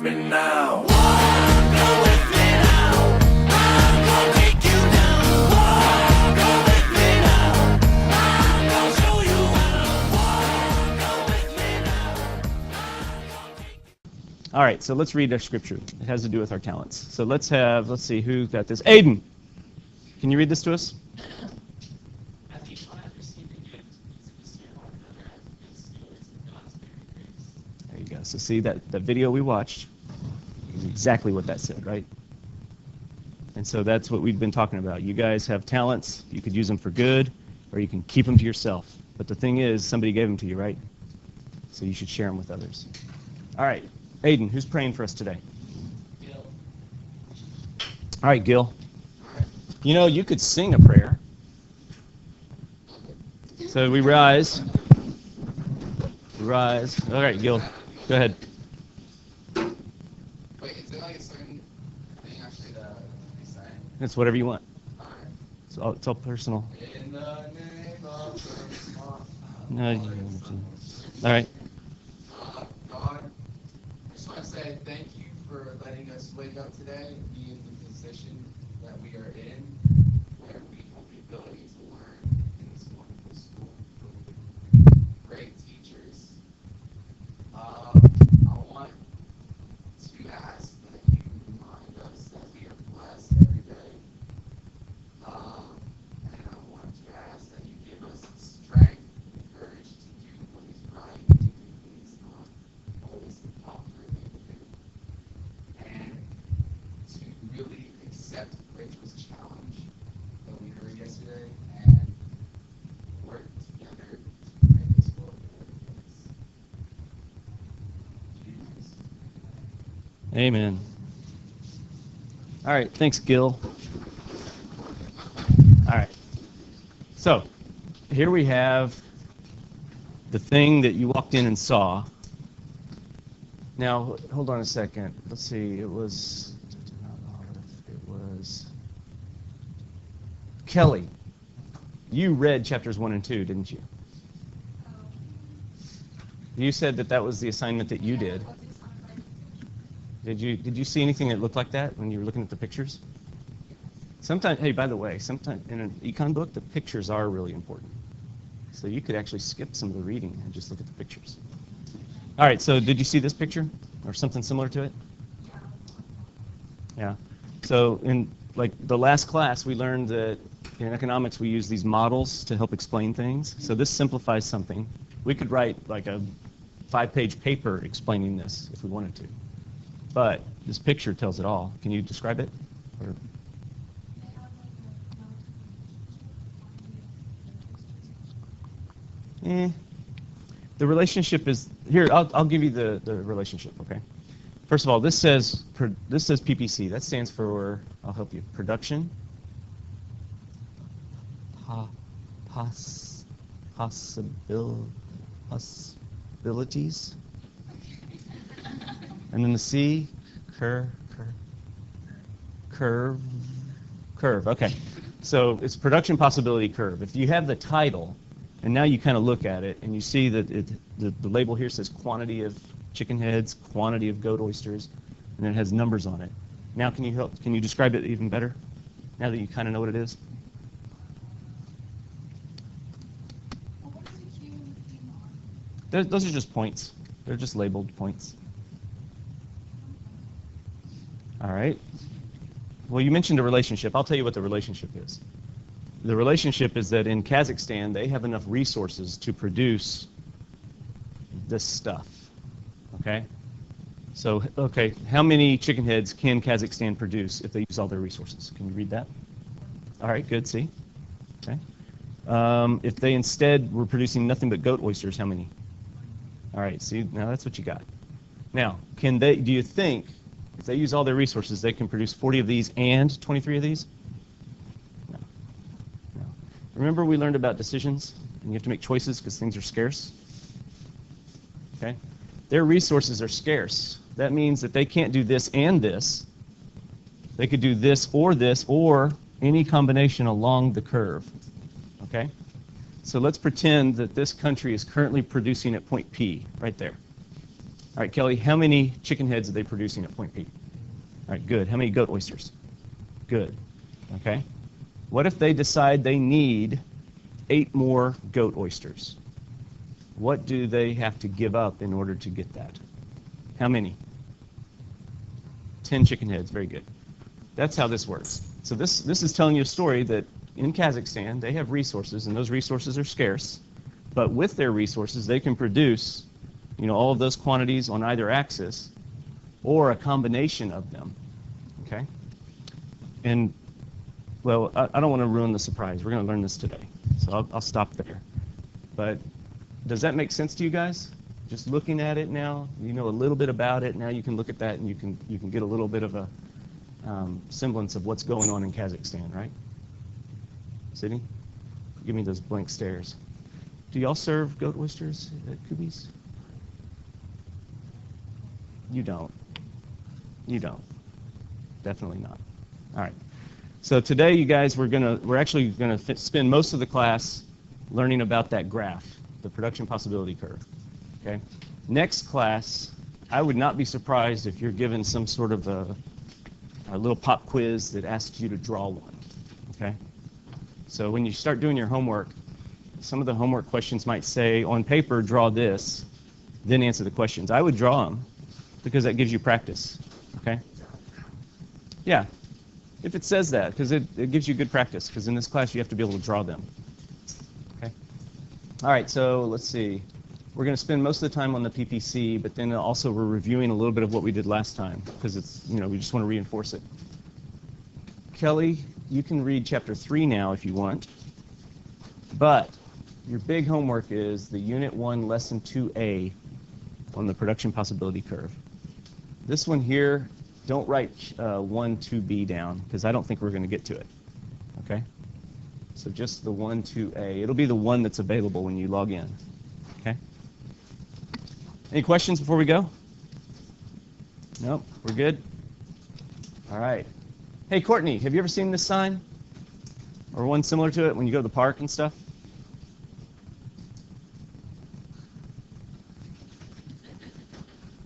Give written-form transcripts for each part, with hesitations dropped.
with me now. Go with me now. I'm gonna take you down. Go with me now. I'm gonna show you how. Go with me now. All right, so let's read our scripture. It has to do with our talents. So let's see, who got this? Aiden, can you read this to us? There you go. So see, that video we watched is exactly what that said, right? And so that's what we've been talking about. You guys have talents. You could use them for good, or you can keep them to yourself. But the thing is, somebody gave them to you, right? So you should share them with others. All right. Aiden, who's praying for us today? Gil. All right, Gil. You know, you could sing a prayer. So we rise. We rise. All right, Gil, go ahead. Wait, is it like a certain thing actually that we say? It's whatever you want. Alright. It's all personal. In the name of the Father. No, all right. God, I just want to say thank you for letting us wake up today and be in the position that we are in, where we have the ability to learn in this wonderful school. Great teachers. I want to ask that you remind us that we are blessed every day. And I want to ask that you give us strength and courage to do what is right, to do what is not always the popular thing to do. And to really accept Rachel's challenge that we heard yesterday and work together to make this world a better place. Jesus. Amen. All right, thanks, Gil. All right. So, here we have the thing that you walked in and saw. Now, hold on a second. Let's see. It was Kelly. You read chapters 1 and 2, didn't you? You said that was the assignment that you did. Did you see anything that looked like that when you were looking at the pictures? Sometimes, hey, by the way, sometimes in an econ book, the pictures are really important. So you could actually skip some of the reading and just look at the pictures. All right, so did you see this picture or something similar to it? Yeah. So in like the last class, we learned that in economics we use these models to help explain things. So this simplifies something. We could write like a 5-page paper explaining this if we wanted to. But this picture tells it all. Can you describe it? Or the relationship is here. I'll give you the relationship. Okay. First of all, this says PPC. That stands for, I'll help you, production, possibilities, and then the C, curve. Okay. So it's production possibility curve. If you have the title, and now you kind of look at it, and you see that the label here says quantity of chicken heads, quantity of goat oysters, and it has numbers on it. Now can you describe it even better, now that you kind of know what it is? Those are just points. They're just labeled points. All right. Well, you mentioned a relationship. I'll tell you what the relationship is. The relationship is that in Kazakhstan, they have enough resources to produce this stuff. Okay? So, okay, how many chicken heads can Kazakhstan produce if they use all their resources? Can you read that? All right, good, see? Okay. If they instead were producing nothing but goat oysters, how many? All right, see, now that's what you got. Now, do you think, if they use all their resources, they can produce 40 of these and 23 of these? No. Remember we learned about decisions, and you have to make choices because things are scarce? Okay? Their resources are scarce. That means that they can't do this and this. They could do this or any combination along the curve. Okay? So let's pretend that this country is currently producing at point P, right there. All right, Kelly, how many chicken heads are they producing at Point Peak? All right, good. How many goat oysters? Good. Okay. What if they decide they need 8 more goat oysters? What do they have to give up in order to get that? How many? 10 chicken heads. Very good. That's how this works. So this is telling you a story that in Kazakhstan, they have resources, and those resources are scarce. But with their resources, they can produce, all of those quantities on either axis or a combination of them. Okay? And, well, I don't want to ruin the surprise. We're going to learn this today. So I'll stop there. But does that make sense to you guys? Just looking at it now, you know a little bit about it. Now you can look at that and you can get a little bit of a semblance of what's going on in Kazakhstan, right? Sydney? Give me those blank stares. Do y'all serve goat oysters at Kubi's? You don't. You don't. Definitely not. All right. So today, you guys, we're actually gonna spend most of the class learning about that graph, the production possibility curve. Okay. Next class, I would not be surprised if you're given some sort of a little pop quiz that asks you to draw one. Okay. So when you start doing your homework, some of the homework questions might say, on paper, draw this, then answer the questions. I would draw them because that gives you practice. Okay. Yeah. If it says that, because it gives you good practice, because in this class you have to be able to draw them. Okay. All right, so let's see. We're going to spend most of the time on the PPC, but then also we're reviewing a little bit of what we did last time, because it's, we just want to reinforce it. Kelly, you can read chapter 3 now if you want, but your big homework is the Unit 1, Lesson 2A on the production possibility curve. This one here, don't write 1, 2B down, because I don't think we're going to get to it. Okay? So just the 1, 2A. It'll be the one that's available when you log in. Okay? Any questions before we go? Nope, we're good? All right. Hey, Courtney, have you ever seen this sign? Or one similar to it when you go to the park and stuff?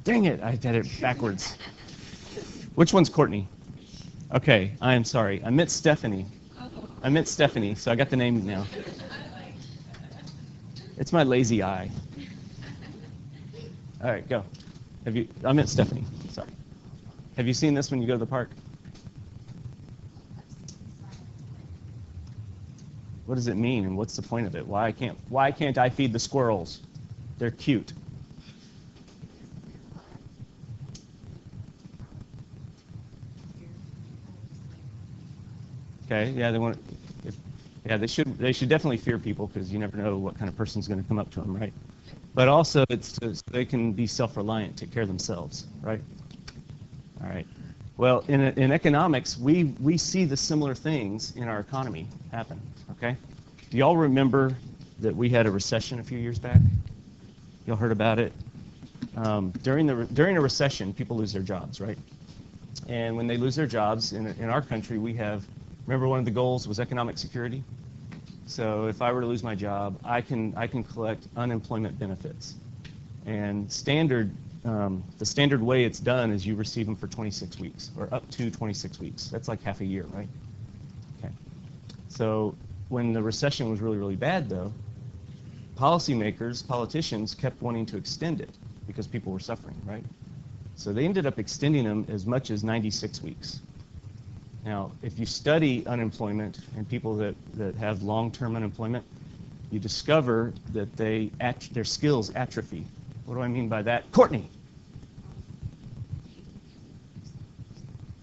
Dang it, I had it backwards. Which one's Courtney? Okay, I am sorry. I meant Stephanie. So I got the name now. It's my lazy eye. All right, go. I meant Stephanie, sorry. Have you seen this when you go to the park? What does it mean, and what's the point of it? Why can't I feed the squirrels? They're cute. Okay, yeah, they should definitely fear people, because you never know what kind of person's going to come up to them, right? But also it's so they can be self-reliant, take care of themselves, right? All right. Well, in economics, we see the similar things in our economy happen. Okay. Do y'all remember that we had a recession a few years back? Y'all heard about it? During a recession, people lose their jobs, right? And when they lose their jobs, in our country, we have. Remember, one of the goals was economic security. So if I were to lose my job, I can collect unemployment benefits. And the standard way it's done is you receive them for 26 weeks, or up to 26 weeks. That's like half a year, right? Okay. So when the recession was really, really bad, though, politicians kept wanting to extend it because people were suffering, right? So they ended up extending them as much as 96 weeks. Now, if you study unemployment and people that have long-term unemployment, you discover that their skills atrophy. What do I mean by that? Courtney!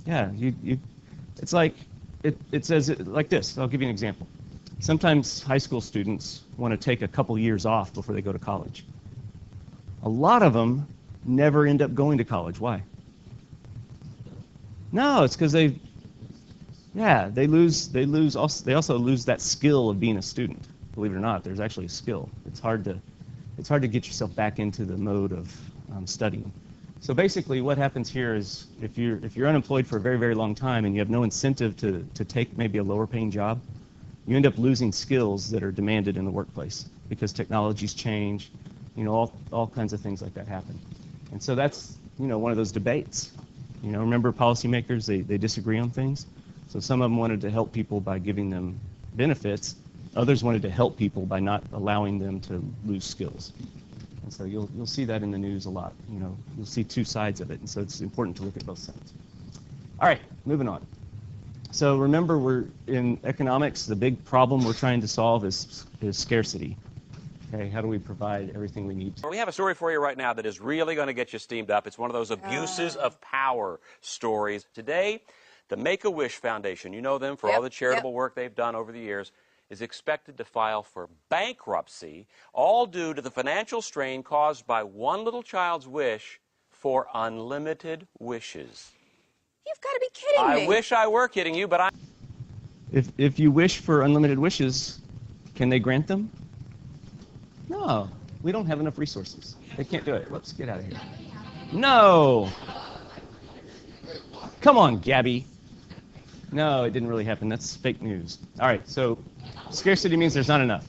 Yeah, it's like, it says it like this. I'll give you an example. Sometimes high school students want to take a couple years off before they go to college. A lot of them never end up going to college. Why? No, it's because they also lose that skill of being a student. Believe it or not, there's actually a skill. It's hard to get yourself back into the mode of studying. So basically what happens here is if you're unemployed for a very, very long time and you have no incentive to take maybe a lower paying job, you end up losing skills that are demanded in the workplace because technologies change, all kinds of things like that happen. And so that's, one of those debates. Remember policymakers, they disagree on things. So some of them wanted to help people by giving them benefits. Others wanted to help people by not allowing them to lose skills. And so you'll see that in the news a lot. You'll see two sides of it. And so it's important to look at both sides. All right, moving on. So remember, we're in economics, the big problem we're trying to solve is scarcity. Okay, how do we provide everything we need? We have a story for you right now that is really going to get you steamed up. It's one of those abuses of power stories. Today, the Make-A-Wish Foundation, you know them for all the charitable work they've done over the years, is expected to file for bankruptcy, all due to the financial strain caused by one little child's wish for unlimited wishes. You've got to be kidding me. I wish I were kidding you, but I... If you wish for unlimited wishes, can they grant them? No, we don't have enough resources. They can't do it. Let's get out of here. No! Come on, Gaby. No, it didn't really happen. That's fake news. All right, so scarcity means there's not enough.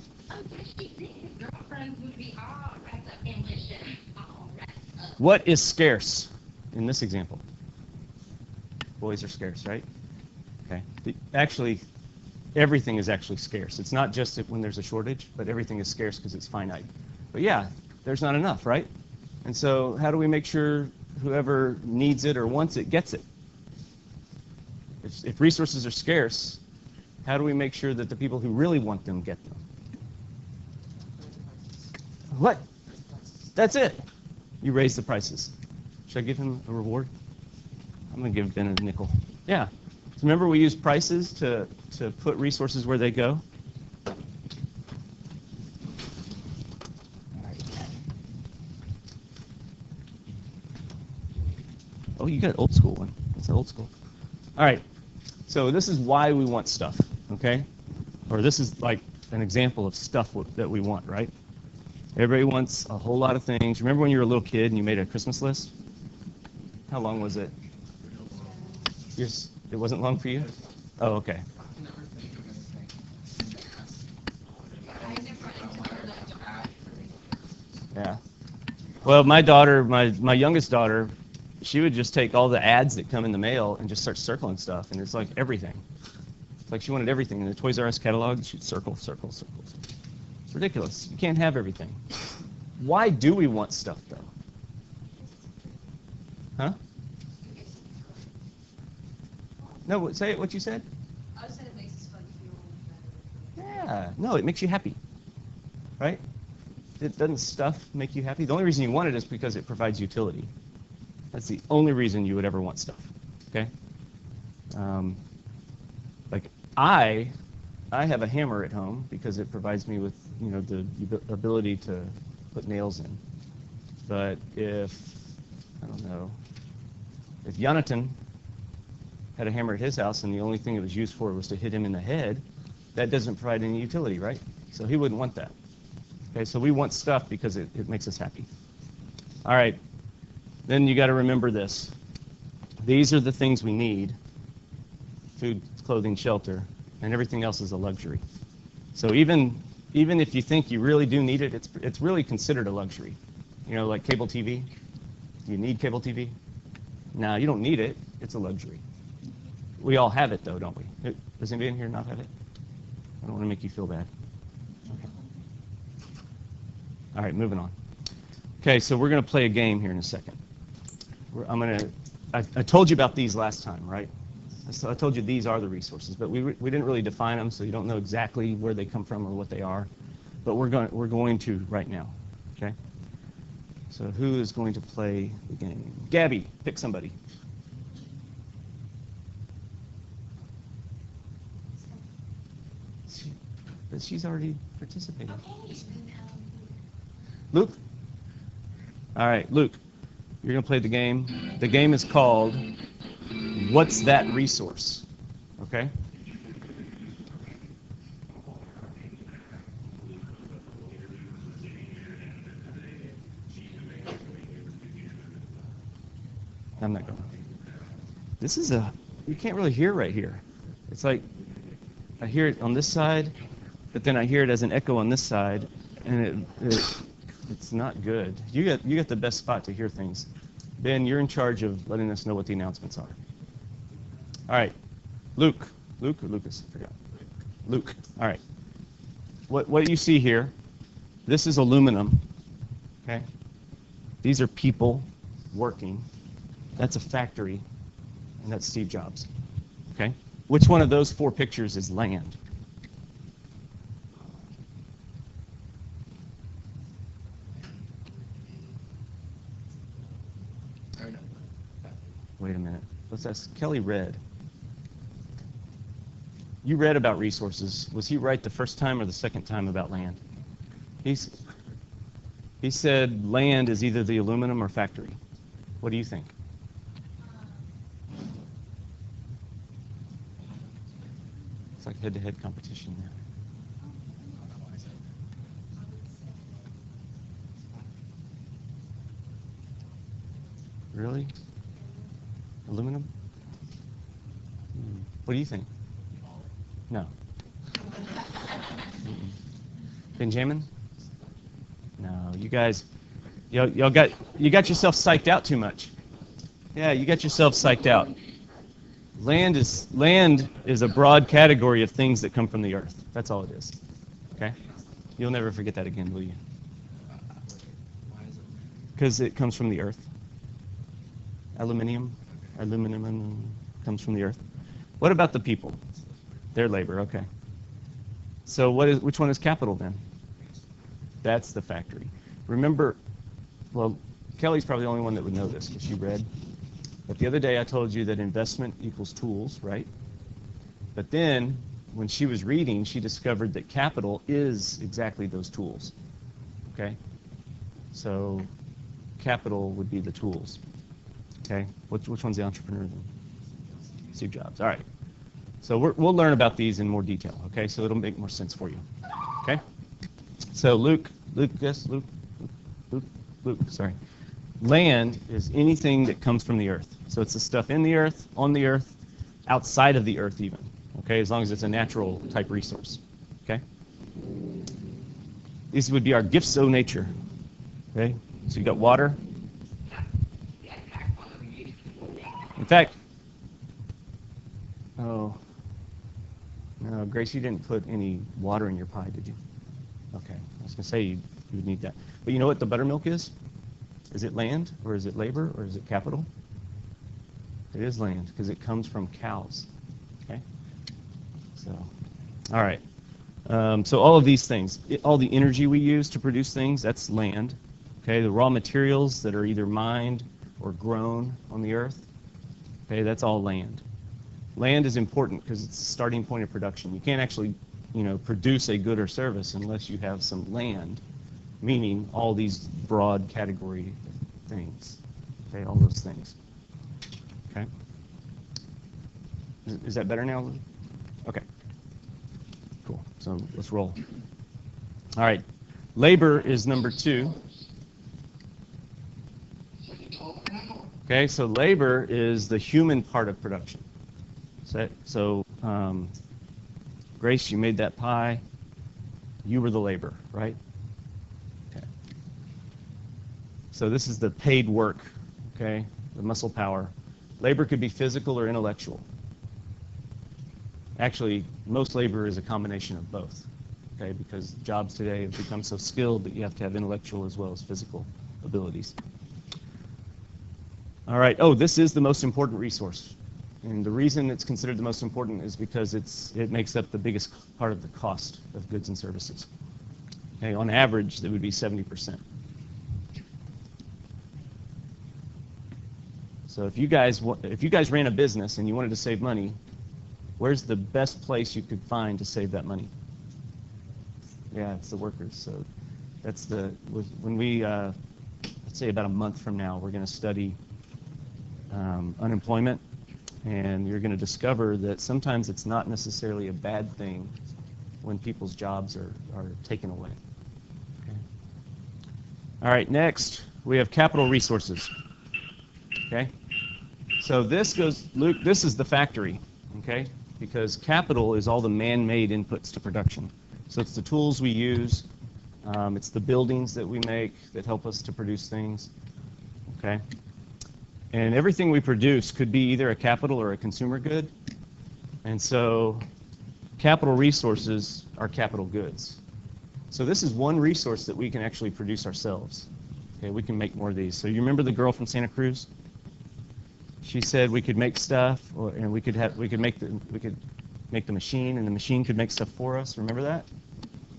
What is scarce in this example? Boys are scarce, right? Okay. Actually, everything is actually scarce. It's not just when there's a shortage, but everything is scarce because it's finite. But yeah, there's not enough, right? And so how do we make sure whoever needs it or wants it gets it? If resources are scarce, how do we make sure that the people who really want them get them? What? That's it. You raise the prices. Should I give him a reward? I'm going to give Ben a nickel. Yeah. So remember we use prices to put resources where they go? Oh, you got an old school one. That's old school. All right. So this is why we want stuff, okay? Or this is like an example of stuff that we want, right? Everybody wants a whole lot of things. Remember when you were a little kid and you made a Christmas list? How long was it? It wasn't long for you? Oh, okay. Yeah. Well, my daughter, my youngest daughter, she would just take all the ads that come in the mail and just start circling stuff, and it's like everything. It's like she wanted everything. In the Toys R Us catalog, she'd circle, circle, circle. It's ridiculous. You can't have everything. Why do we want stuff, though? Huh? No, say it, what you said? I said it makes us feel better. Yeah. No, it makes you happy, right? Doesn't stuff make you happy? The only reason you want it is because it provides utility. That's the only reason you would ever want stuff, okay? Like I have a hammer at home because it provides me with, the ability to put nails in. But if Jonathan had a hammer at his house and the only thing it was used for was to hit him in the head, that doesn't provide any utility, right? So he wouldn't want that. Okay, so we want stuff because it makes us happy. All right. Then you got to remember this. These are the things we need: food, clothing, shelter, and everything else is a luxury. So even if you think you really do need it, it's really considered a luxury. Like cable TV. Do you need cable TV? No, you don't need it. It's a luxury. We all have it, though, don't we? Does anybody in here not have it? I don't want to make you feel bad. Okay. All right, moving on. Okay, so we're going to play a game here in a second. I told you about these last time, right? So I told you these are the resources, but we didn't really define them, so you don't know exactly where they come from or what they are. But we're going to right now, okay? So who is going to play the game? Gaby, pick somebody. But she's already participated. Luke? All right, Luke, you're going to play the game. The game is called What's That Resource? Okay? I'm not going. This is you can't really hear right here. It's like I hear it on this side, but then I hear it as an echo on this side, and It's not good. You get the best spot to hear things. Ben, you're in charge of letting us know what the announcements are. All right. Luke or Lucas? I forgot. Luke. All right. What you see here, this is aluminum. Okay? These are people working. That's a factory, and that's Steve Jobs. Okay? Which one of those 4 pictures is land? Wait a minute. Let's ask Kelly read. You read about resources. Was he right the first time or the second time about land? He said land is either the aluminum or factory. What do you think? It's like head-to-head competition there. Really? Aluminum? What do you think? No. Benjamin? No, you guys, y'all got yourself psyched out too much. Yeah, you got yourself psyched out. Land is a broad category of things that come from the earth. That's all it is. Okay? You'll never forget that again, will you? Because it comes from the earth. Aluminum comes from the earth. What about the people? Their labor, okay. So which one is capital then? That's the factory. Remember, well, Kelly's probably the only one that would know this because she read. But the other day I told you that investment equals tools, right? But then when she was reading, she discovered that capital is exactly those tools. Okay? So capital would be the tools. Okay? Which one's the entrepreneur then? Steve Jobs. All right. So we'll learn about these in more detail, okay? So it'll make more sense for you, okay? So Luke, sorry. Land is anything that comes from the earth. So it's the stuff in the earth, on the earth, outside of the earth even, okay? As long as it's a natural type resource, okay? These would be our gifts of nature, okay? So you got water. In fact, oh, no, Grace, you didn't put any water in your pie, did you? Okay, I was going to say you would need that. But you know what the buttermilk is? Is it land, or is it labor, or is it capital? It is land, because it comes from cows, okay? So, all right. So all of these things, all the energy we use to produce things, that's land, okay? The raw materials that are either mined or grown on the earth, okay, that's all land. Land is important because it's the starting point of production. You can't actually, produce a good or service unless you have some land, meaning all these broad category things. Okay, all those things. Okay. Is that better now? Okay. Cool. So let's roll. All right. Labor is number 2. Okay, so labor is the human part of production. So Grace, you made that pie. You were the labor, right? Okay. So this is the paid work, okay? The muscle power. Labor could be physical or intellectual. Actually, most labor is a combination of both, okay? Because jobs today have become so skilled that you have to have intellectual as well as physical abilities. All right. Oh, this is the most important resource. And the reason it's considered the most important is because it makes up the biggest part of the cost of goods and services. Okay, on average, that would be 70%. So if you guys ran a business and you wanted to save money, where's the best place you could find to save that money? Yeah, it's the workers. So that's when we let's say about a month from now, we're going to study unemployment. And you're going to discover that sometimes it's not necessarily a bad thing when people's jobs are taken away. Okay. All right, next we have capital resources. Okay. So this goes, Luke, this is the factory, okay? Because capital is all the man-made inputs to production. So it's the tools we use, It's the buildings that we make that help us to produce things. Okay? And everything we produce could be either a capital or a consumer good. And so capital resources are capital goods. So this is one resource that we can actually produce ourselves. Okay, we can make more of these. So you remember the girl from Santa Cruz? She said we could make stuff, and we could make the machine, and the machine could make stuff for us. Remember that?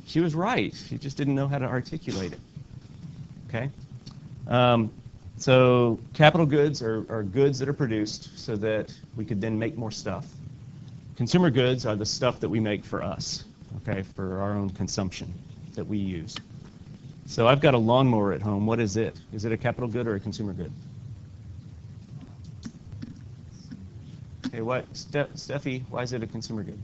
She was right. She just didn't know how to articulate it. Okay. So capital goods are goods that are produced so that we could then make more stuff. Consumer goods are the stuff that we make for us, okay, for our own consumption that we use. So I've got a lawnmower at home. What is it? Is it a capital good or a consumer good? Okay, what? Steffi, why is it a consumer good?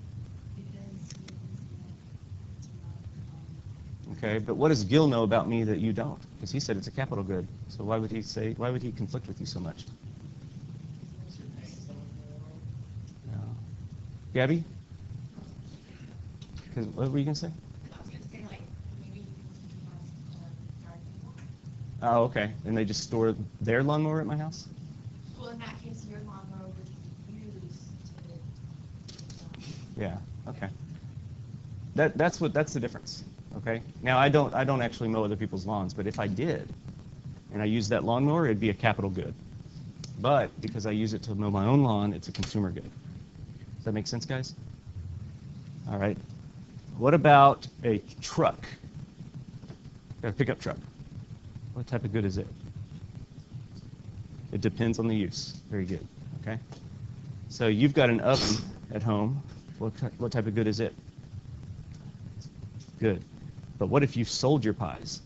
Okay, but what does Gil know about me that you don't? Because he said it's a capital good. So why would he conflict with you so much? No. Gabby? What were you going to say? I was going to say, like, maybe yard people. Oh, okay. And they just store their lawnmower at my house? Well, in that case, your lawnmower would be used to... Yeah, okay. That's the difference. Okay. Now I don't actually mow other people's lawns, but if I did, and I used that lawnmower, it'd be a capital good. But because I use it to mow my own lawn, it's a consumer good. Does that make sense, guys? All right. What about a truck? Got a pickup truck. What type of good is it? It depends on the use. Very good. Okay. So you've got an oven at home. What type of good is it? Good. But what if you sold your pies?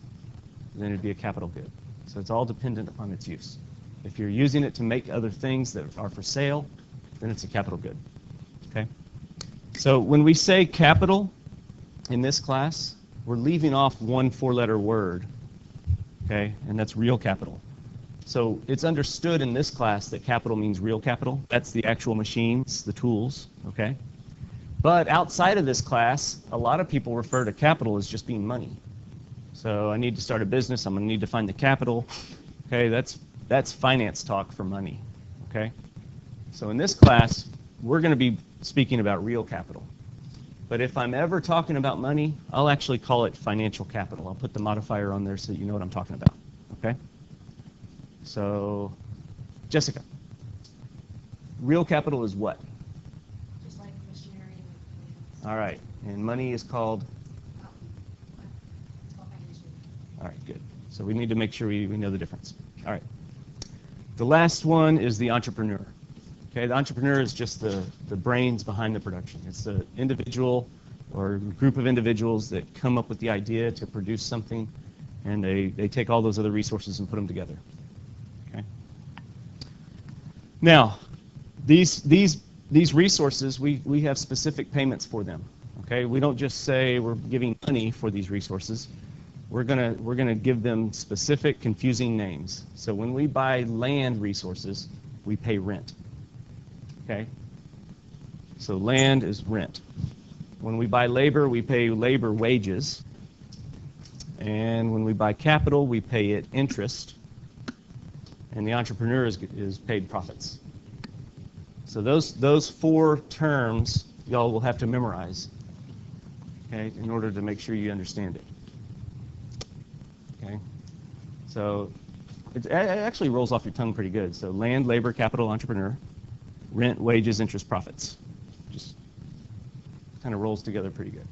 Then it'd be a capital good. So it's all dependent upon its use. If you're using it to make other things that are for sale, then it's a capital good. Okay? So when we say capital in this class, we're leaving off one four-letter word, okay? And that's real capital. So it's understood in this class that capital means real capital. That's the actual machines, the tools, okay? But outside of this class, a lot of people refer to capital as just being money. So I need to start a business. I'm going to need to find the capital. Okay, that's finance talk for money. Okay, so in this class, we're going to be speaking about real capital. But if I'm ever talking about money, I'll actually call it financial capital. I'll put the modifier on there so you know what I'm talking about. Okay. So, Jessica, real capital is what? All right, and money is called? All right, good. So we need to make sure we know the difference. All right. The last one is the entrepreneur. Okay, the entrepreneur is just the brains behind the production. It's the individual or group of individuals that come up with the idea to produce something, and they take all those other resources and put them together. Okay. Now, these resources, we have specific payments for them. Okay, we don't just say we're giving money for these resources. We're gonna give them specific, confusing names. So when we buy land resources, we pay rent. Okay, so land is rent. When we buy labor, we pay labor wages. And when we buy capital, we pay it interest. And the entrepreneur is paid profits. So those four terms y'all will have to memorize, okay, in order to make sure you understand it. Okay, so it actually rolls off your tongue pretty good. So land, labor, capital, entrepreneur, rent, wages, interest, profits. Just kind of rolls together pretty good.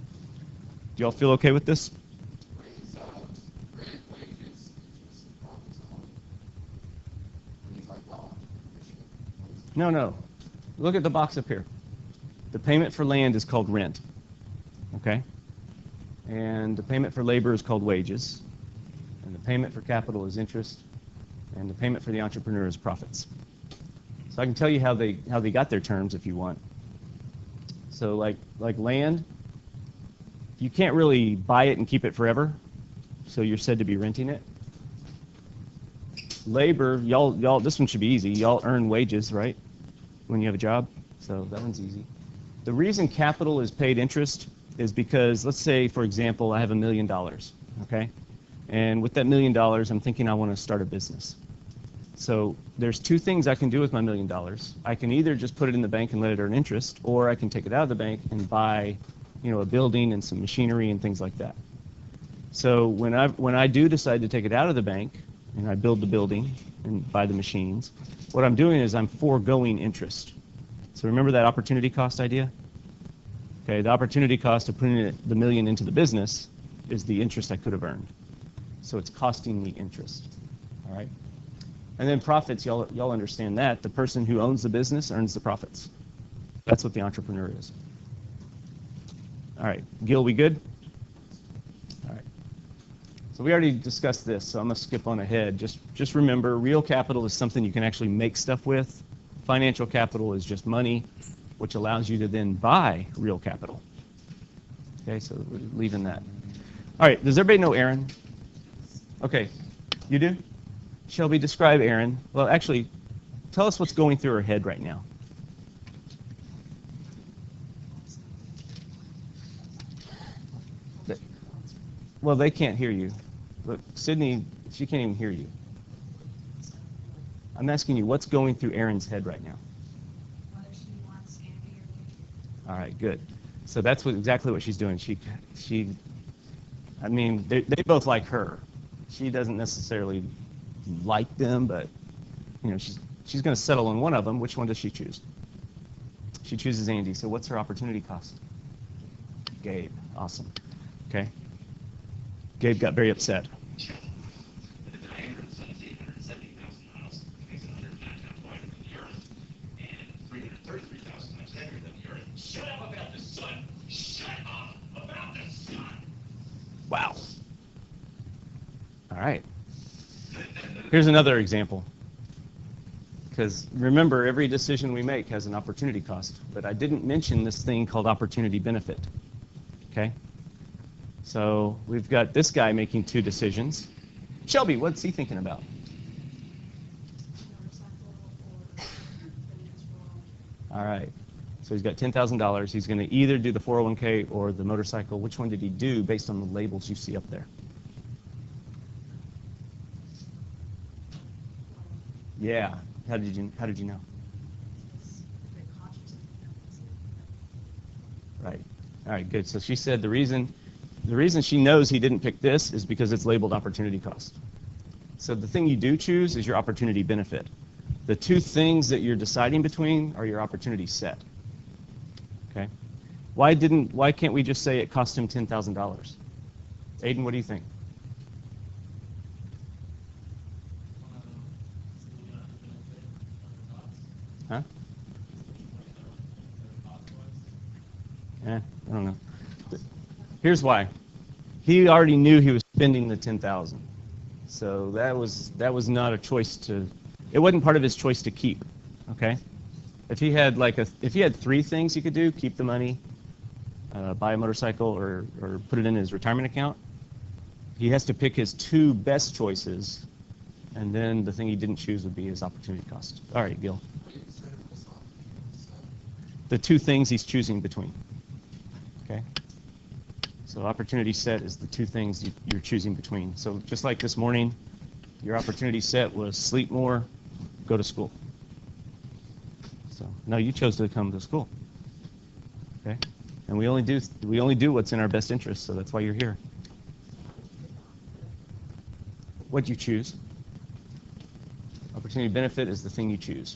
Do y'all feel okay with this? No. Look at the box up here. The payment for land is called rent, okay? And the payment for labor is called wages. And the payment for capital is interest. And the payment for the entrepreneur is profits. So I can tell you how they got their terms if you want. So like land, you can't really buy it and keep it forever. So you're said to be renting it. Labor, y'all, this one should be easy. Y'all earn wages, right? When you have a job, so that one's easy. The reason capital is paid interest is because, let's say, for example, I have $1 million, okay? And with that $1 million, I'm thinking I want to start a business. So there's two things I can do with my $1 million. I can either just put it in the bank and let it earn interest, or I can take it out of the bank and buy, a building and some machinery and things like that. So when I do decide to take it out of the bank and I build the building and buy the machines, what I'm doing is I'm foregoing interest. So remember that opportunity cost idea? Okay, the opportunity cost of putting the $1 million into the business is the interest I could have earned. So it's costing me interest. All right. And then profits, y'all understand that. The person who owns the business earns the profits. That's what the entrepreneur is. All right, Gil, we good? All right. So we already discussed this, so I'm going to skip on ahead. Just remember, real capital is something you can actually make stuff with. Financial capital is just money, which allows you to then buy real capital. Okay, so we're leaving that. All right, does everybody know Erin? Okay, you do? Shelby, describe Erin. Well, actually, tell us what's going through her head right now. Well, they can't hear you. Look, Sydney, she can't even hear you. I'm asking you, what's going through Erin's head right now? Whether she wants Andy or Gaby. All right, good. So that's exactly what she's doing. I mean, they both like her. She doesn't necessarily like them, but she's going to settle on one of them. Which one does she choose? She chooses Andy. So what's her opportunity cost? Gabe. Awesome. Okay. Gabe got very upset. Shut up about the sun! Shut up about the sun! Wow. All right. Here's another example. Because remember, every decision we make has an opportunity cost. But I didn't mention this thing called opportunity benefit. Okay? So we've got this guy making two decisions. Shelby, what's he thinking about? All right. So he's got $10,000. He's going to either do the 401k or the motorcycle. Which one did he do based on the labels you see up there? Yeah. How did you know? Right. All right, good. So she said the reason she knows he didn't pick this is because it's labeled opportunity cost. So the thing you do choose is your opportunity benefit. The two things that you're deciding between are your opportunity set. Okay? Why can't we just say it cost him $10,000? Aiden, what do you think? Huh? I don't know. Here's why. He already knew he was spending the $10,000. So that was not a choice to. It wasn't part of his choice to keep. Okay? If he had three things he could do, keep the money, buy a motorcycle, or put it in his retirement account, he has to pick his two best choices, and then the thing he didn't choose would be his opportunity cost. All right, Gil. The two things he's choosing between. Okay? So opportunity set is the two things you're choosing between. So just like this morning, your opportunity set was sleep more, go to school. So no, you chose to come to school. Okay? And we only do what's in our best interest, so that's why you're here. What'd you choose? Opportunity benefit is the thing you choose.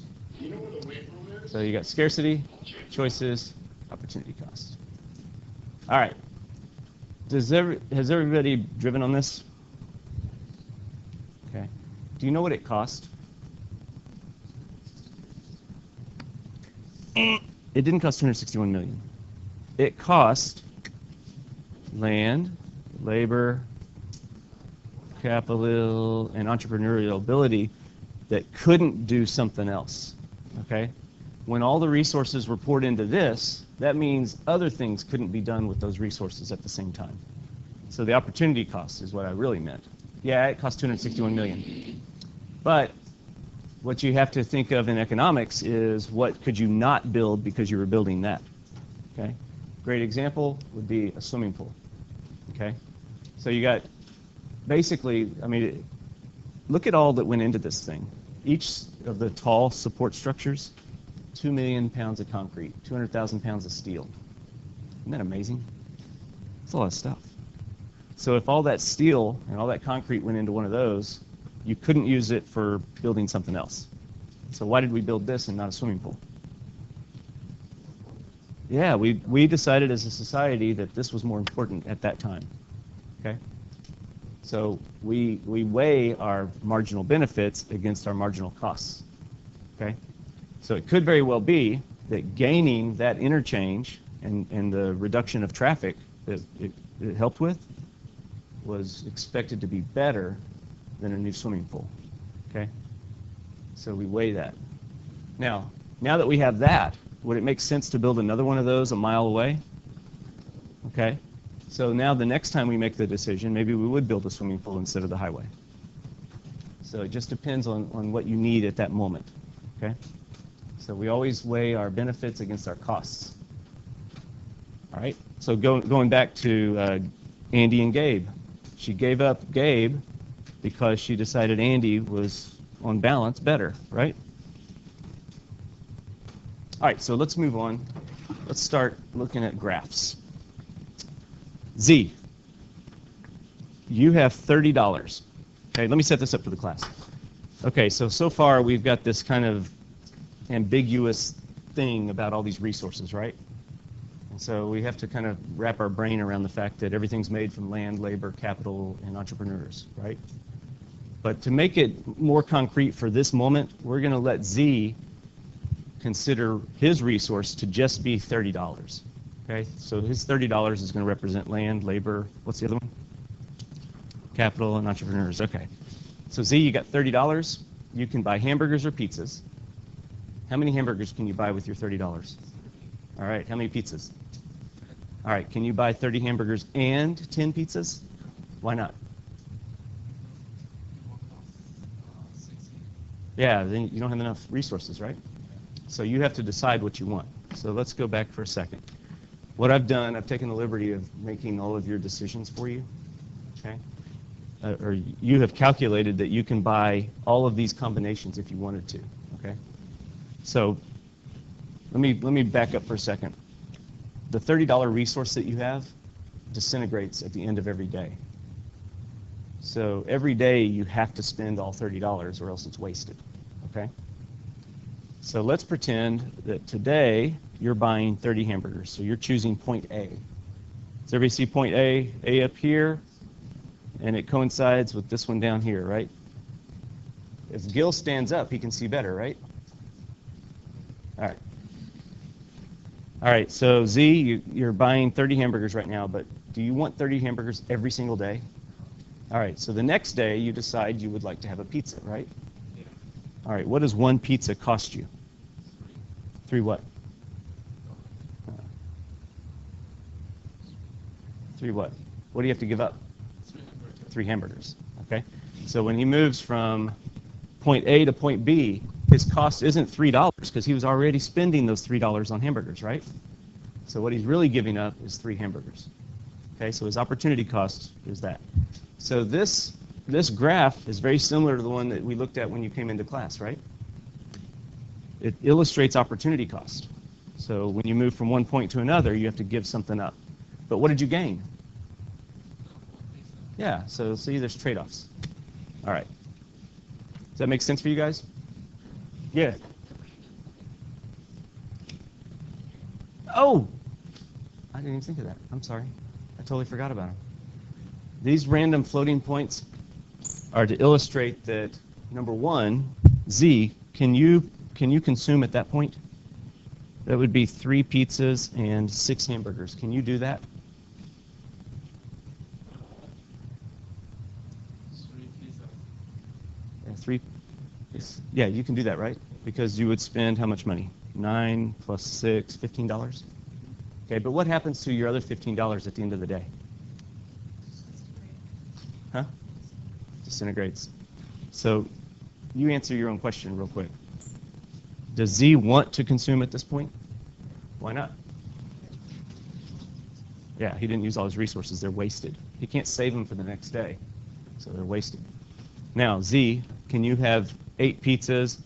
So you got scarcity, choices, opportunity cost. All right. Has everybody driven on this? Okay. Do you know what it cost? It didn't cost $261 million. It cost land, labor, capital, and entrepreneurial ability that couldn't do something else. Okay? When all the resources were poured into this, that means other things couldn't be done with those resources at the same time. So the opportunity cost is what I really meant. Yeah, it cost $261 million. But what you have to think of in economics is what could you not build because you were building that. Okay? Great example would be a swimming pool. Okay? So you got basically, I mean, look at all that went into this thing. Each of the tall support structures, 2 million pounds of concrete, 200,000 pounds of steel. Isn't that amazing? That's a lot of stuff. So if all that steel and all that concrete went into one of those, you couldn't use it for building something else. So why did we build this and not a swimming pool? Yeah, we decided as a society that this was more important at that time. Okay? So we weigh our marginal benefits against our marginal costs. Okay? So it could very well be that gaining that interchange and the reduction of traffic that it helped with was expected to be better than a new swimming pool. Okay? So we weigh that. Now that we have that, would it make sense to build another one of those a mile away? Okay? So now the next time we make the decision, maybe we would build a swimming pool instead of the highway. So it just depends on what you need at that moment. Okay? So we always weigh our benefits against our costs. All right? So going back to Andy and Gabe. She gave up Gabe because she decided Andy was, on balance, better, right? All right, so let's move on. Let's start looking at graphs. Z, you have $30. Okay, let me set this up for the class. Okay, so far we've got this kind of ambiguous thing about all these resources, right? And so we have to kind of wrap our brain around the fact that everything's made from land, labor, capital, and entrepreneurs, right? But to make it more concrete for this moment, we're going to let Z consider his resource to just be $30. Okay, so his $30 is going to represent land, labor, what's the other one? Capital and entrepreneurs. Okay, so Z, you got $30. You can buy hamburgers or pizzas. How many hamburgers can you buy with your $30? All right, how many pizzas? All right, can you buy 30 hamburgers and 10 pizzas? Why not? Yeah, then you don't have enough resources, right? So you have to decide what you want. So let's go back for a second. What I've done, I've taken the liberty of making all of your decisions for you, okay? Or you have calculated that you can buy all of these combinations if you wanted to, okay? So let me back up for a second. The $30 resource that you have disintegrates at the end of every day. So every day you have to spend all $30 or else it's wasted, okay? So let's pretend that today you're buying 30 hamburgers. So you're choosing point A. Does everybody see point A? A up here, and it coincides with this one down here, right? If Gil stands up, he can see better, right? All right. All right, so Z, you're buying 30 hamburgers right now, but do you want 30 hamburgers every single day? All right, so the next day you decide you would like to have a pizza, right? Yeah. All right, what does one pizza cost you? 3 what? 3 what? What do you have to give up? 3 hamburgers, okay? So when he moves from point A to point B, his cost isn't $3 because he was already spending those $3 on hamburgers, right? So what he's really giving up is 3 hamburgers. Okay, so his opportunity cost is that. So this graph is very similar to the one that we looked at when you came into class, right? It illustrates opportunity cost. So when you move from one point to another, you have to give something up. But what did you gain? Yeah, so see, there's trade-offs. All right. Does that make sense for you guys? Yeah. Oh! I didn't even think of that. I'm sorry. I totally forgot about them. These random floating points are to illustrate that, number one, Z, can you consume at that point? That would be 3 pizzas and 6 hamburgers. Can you do that? 3. Yeah, you can do that, right? Because you would spend how much money? 9 plus 6, $15. Okay, but what happens to your other $15 at the end of the day? Huh? Disintegrates. So you answer your own question real quick. Does Z want to consume at this point? Why not? Yeah, he didn't use all his resources. They're wasted. He can't save them for the next day. So they're wasted. Now, Z, can you have 8 pizzas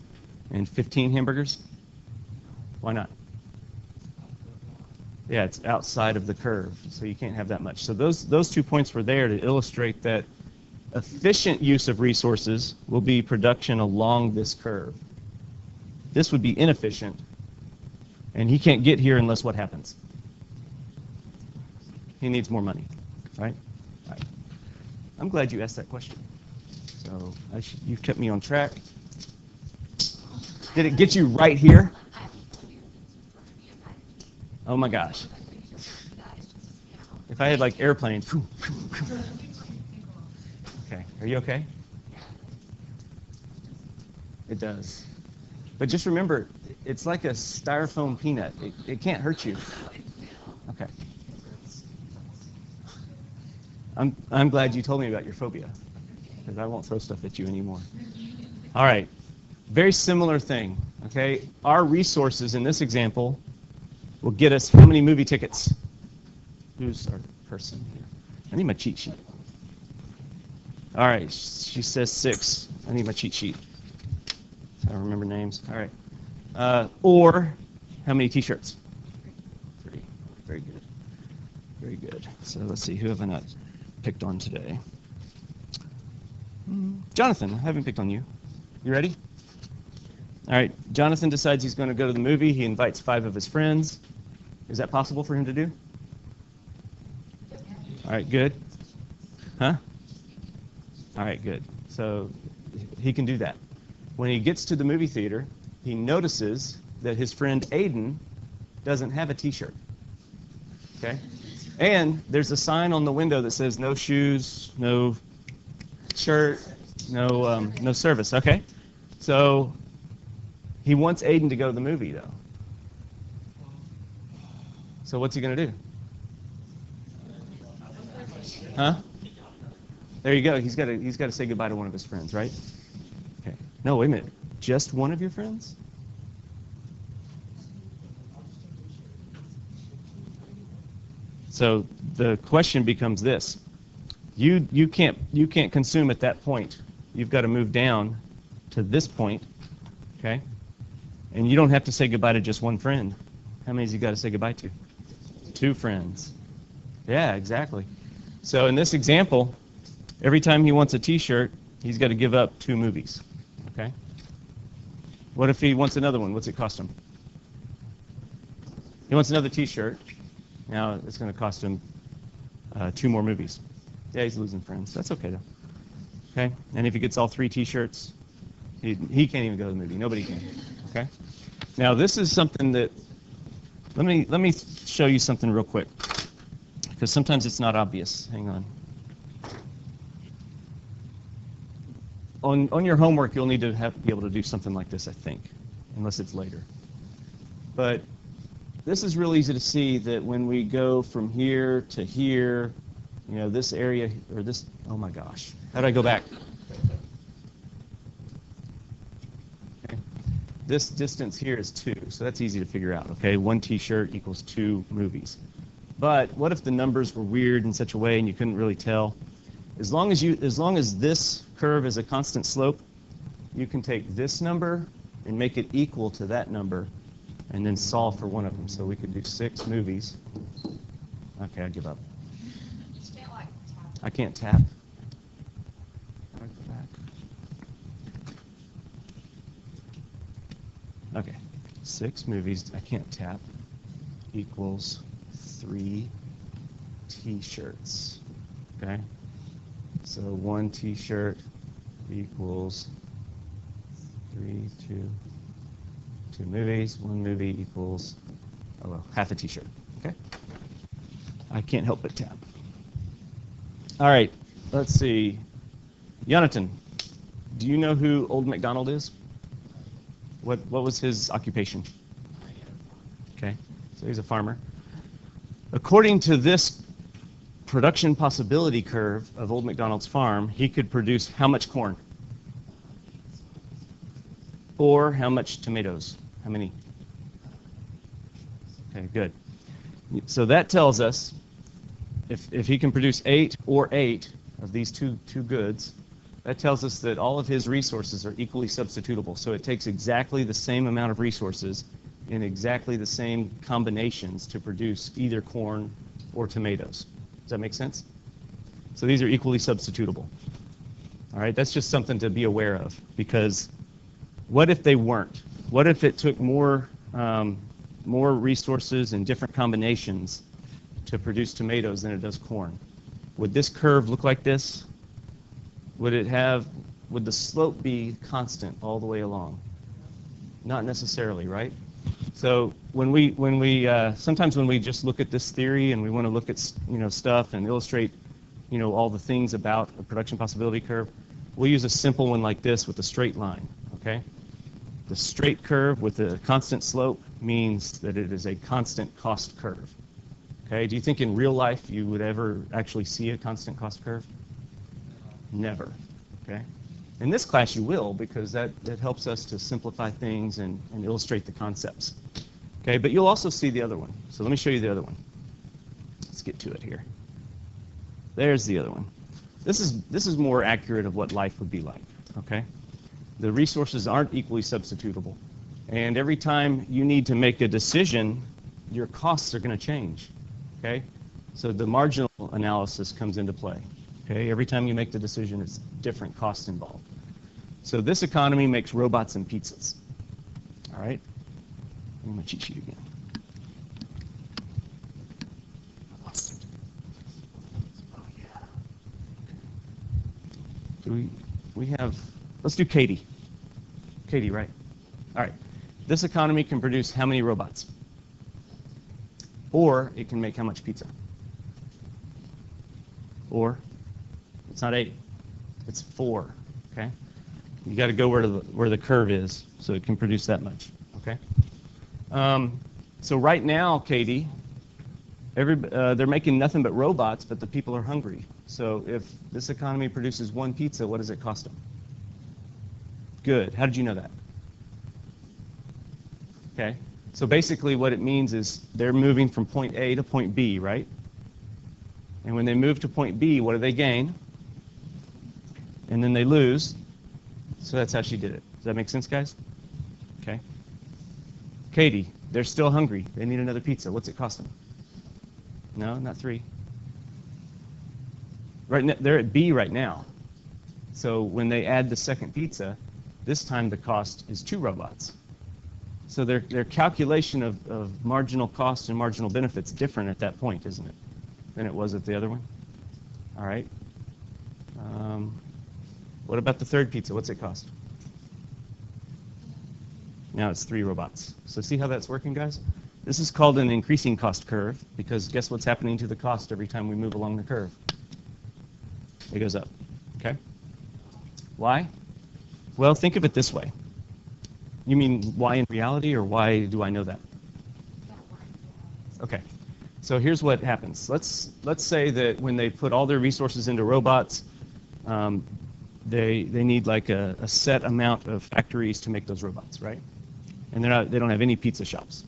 and 15 hamburgers? Why not? Yeah, it's outside of the curve, so you can't have that much. So those 2 points were there to illustrate that efficient use of resources will be production along this curve. This would be inefficient, and he can't get here unless what happens? He needs more money, right? Right. I'm glad you asked that question. So you've kept me on track. Did it get you right here? Oh my gosh. If I had like airplanes. Okay, are you okay? It does. But just remember, it's like a styrofoam peanut. It can't hurt you. Okay. I'm glad you told me about your phobia, because I won't throw stuff at you anymore. All right. Very similar thing, okay? Our resources in this example will get us how many movie tickets? Who's our person here? I need my cheat sheet. All right, she says 6. I need my cheat sheet. I don't remember names. All right. Or how many T-shirts? 3. Very good. Very good. So let's see, who have I not picked on today? Jonathan, I haven't picked on you. You ready? All right, Jonathan decides he's going to go to the movie. He invites 5 of his friends. Is that possible for him to do? All right, good. Huh? All right, good. So he can do that. When he gets to the movie theater, he notices that his friend Aiden doesn't have a T-shirt. Okay? And there's a sign on the window that says no shoes, no shirt, no service. Okay? So he wants Aiden to go to the movie, though. So what's he going to do? Huh? There you go. He's got to say goodbye to one of his friends, right? Okay. No, wait a minute. Just one of your friends? So the question becomes this: you can't consume at that point. You've got to move down to this point, okay? And you don't have to say goodbye to just one friend. How many has you got to say goodbye to? 2 friends. Yeah, exactly. So in this example, every time he wants a T-shirt, he's got to give up 2 movies. Okay? What if he wants another one? What's it cost him? He wants another T-shirt. Now it's going to cost him 2 more movies. Yeah, he's losing friends. That's okay though. Okay? And if he gets all 3 T-shirts, he can't even go to the movie. Nobody can. Okay? Now this is something that let me show you something real quick, because sometimes it's not obvious. Hang on. On your homework, you'll need to be able to do something like this, I think, unless it's later. But this is real easy to see that when we go from here to here, you know, this area, or this, oh my gosh, how do I go back? Okay. This distance here is 2, so that's easy to figure out, okay? 1 T-shirt equals 2 movies. But what if the numbers were weird in such a way and you couldn't really tell? As long as this curve is a constant slope, you can take this number and make it equal to that number and then solve for one of them. So we could do 6 movies. Okay, I give up. I can't tap. Okay, 6 movies, I can't tap, equals 3 T-shirts. Okay? So 1 T-shirt equals 2 movies. 1 movie equals, oh well, half a T-shirt. Okay? I can't help but tap. All right, let's see. Jonathan, do you know who Old MacDonald is? What was his occupation? Okay, so he's a farmer. According to this production possibility curve of Old MacDonald's farm, he could produce how much corn? Or how much tomatoes? How many? Okay, good. So that tells us if he can produce 8 or 8, of these two goods, that tells us that all of his resources are equally substitutable. So it takes exactly the same amount of resources in exactly the same combinations to produce either corn or tomatoes. Does that make sense? So these are equally substitutable. All right, that's just something to be aware of, because what if they weren't? What if it took more resources and different combinations to produce tomatoes than it does corn? Would this curve look like this? Would the slope be constant all the way along? Not necessarily, right? So sometimes when we just look at this theory and we want to look at stuff and illustrate all the things about a production possibility curve, we'll use a simple one like this with a straight line. Okay, the straight curve with a constant slope means that it is a constant cost curve. Okay, do you think in real life you would ever actually see a constant cost curve? Never. Okay. In this class you will, because that helps us to simplify things and illustrate the concepts. Okay, but you'll also see the other one. So let me show you the other one. Let's get to it here. There's the other one. This is more accurate of what life would be like. Okay, the resources aren't equally substitutable, and every time you need to make a decision, your costs are going to change. Okay, so the marginal analysis comes into play. Okay, every time you make the decision, it's different costs involved. So this economy makes robots and pizzas. All right, I'm going to cheat sheet again. I lost it. Oh yeah. Do we have? Let's do Katie. Katie, right? All right. This economy can produce how many robots? Or it can make how much pizza? Or it's not 80, it's 4. Okay, you got to go where the curve is so it can produce that much. Okay, so right now, Katie, they're making nothing but robots, but the people are hungry. So if this economy produces 1 pizza, what does it cost them? Good. How did you know that? Okay, so basically what it means is they're moving from point A to point B, right? And when they move to point B, what do they gain? And then they lose. So that's how she did it. Does that make sense, guys? Okay. Katie, they're still hungry. They need another pizza. What's it cost them? No, not 3. Right now, they're at B right now. So when they add the second pizza, this time the cost is 2 robots. So their calculation of marginal cost and marginal benefits different at that point, isn't it, than it was at the other one? All right. What about the third pizza? What's it cost? Now it's 3 robots. So see how that's working, guys? This is called an increasing cost curve, because guess what's happening to the cost every time we move along the curve? It goes up. Okay? Why? Well, think of it this way. You mean why in reality, or why do I know that? Okay. So here's what happens. Let's say that when they put all their resources into robots, they need like a set amount of factories to make those robots, right? And they don't have any pizza shops.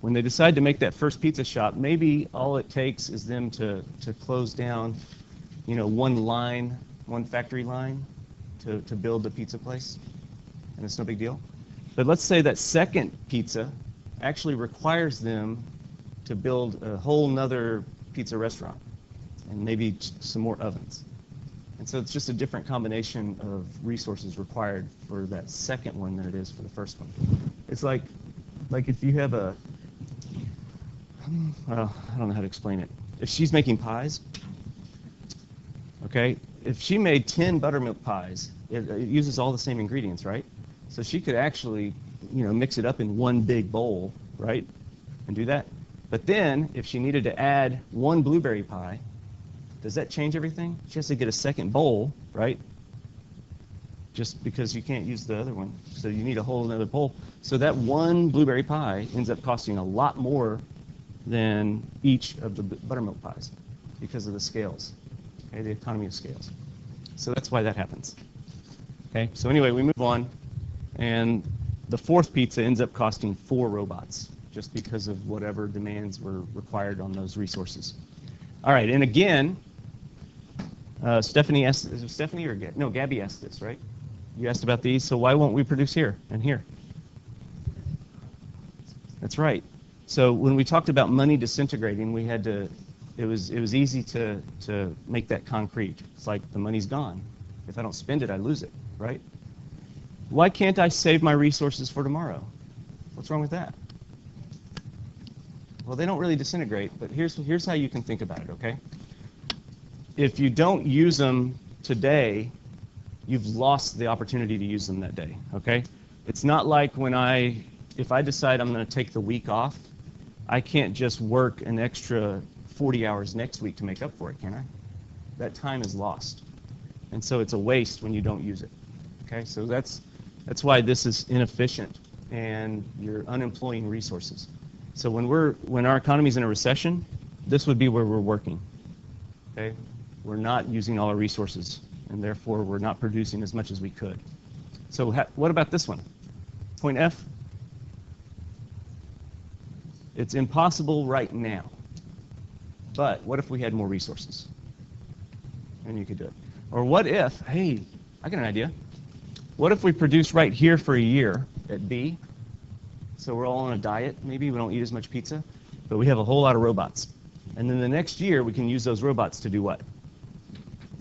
When they decide to make that first pizza shop, maybe all it takes is them to close down, one factory line to build the pizza place, and it's no big deal. But let's say that second pizza actually requires them to build a whole nother pizza restaurant and maybe some more ovens. And so it's just a different combination of resources required for that second one than it is for the first one. It's like if you have well, I don't know how to explain it. If she's making pies, okay, if she made 10 buttermilk pies, it uses all the same ingredients, right? So she could actually, mix it up in one big bowl, right, and do that. But then, if she needed to add 1 blueberry pie, does that change everything? She has to get a second bowl, right? Just because you can't use the other one. So you need a whole other bowl. So that 1 blueberry pie ends up costing a lot more than each of the buttermilk pies because of the scales, okay, the economy of scales. So that's why that happens. Okay, so anyway, we move on. And the fourth pizza ends up costing 4 robots just because of whatever demands were required on those resources. All right, and again, Stephanie asked, is it Stephanie or no, Gabby asked this, right? You asked about these, so why won't we produce here and here? That's right. So when we talked about money disintegrating, we had to, it was easy to make that concrete. It's like the money's gone. If I don't spend it, I lose it, right? Why can't I save my resources for tomorrow? What's wrong with that? Well, they don't really disintegrate, but here's how you can think about it, okay? If you don't use them today, you've lost the opportunity to use them that day, okay? It's not like if I decide I'm going to take the week off, I can't just work an extra 40 hours next week to make up for it, can I? That time is lost. And so it's a waste when you don't use it, okay? So that's why this is inefficient and you're unemploying resources. So when our economy's in a recession, this would be where we're working, okay? We're not using all our resources, and therefore we're not producing as much as we could. So what about this one? Point F? It's impossible right now. But what if we had more resources? And you could do it. Or what if, hey, I got an idea. What if we produce right here for a year at B? So we're all on a diet, maybe we don't eat as much pizza, but we have a whole lot of robots. And then the next year we can use those robots to do what?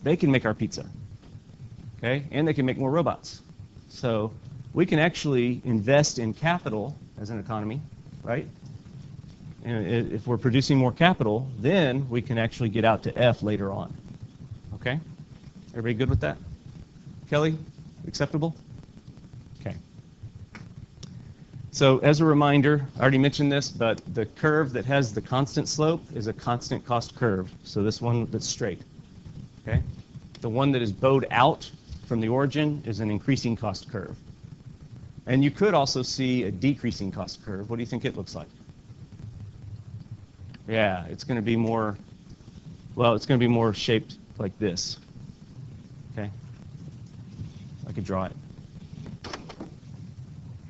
They can make our pizza, okay? And they can make more robots. So we can actually invest in capital as an economy, right? And if we're producing more capital, then we can actually get out to F later on, okay? Everybody good with that? Kelly, acceptable? Okay. So as a reminder, I already mentioned this, but the curve that has the constant slope is a constant cost curve. So this one that's straight, okay? The one that is bowed out from the origin is an increasing cost curve. And you could also see a decreasing cost curve. What do you think it looks like? Yeah, it's going to be more, well, it's going to be more shaped like this, okay? I could draw it,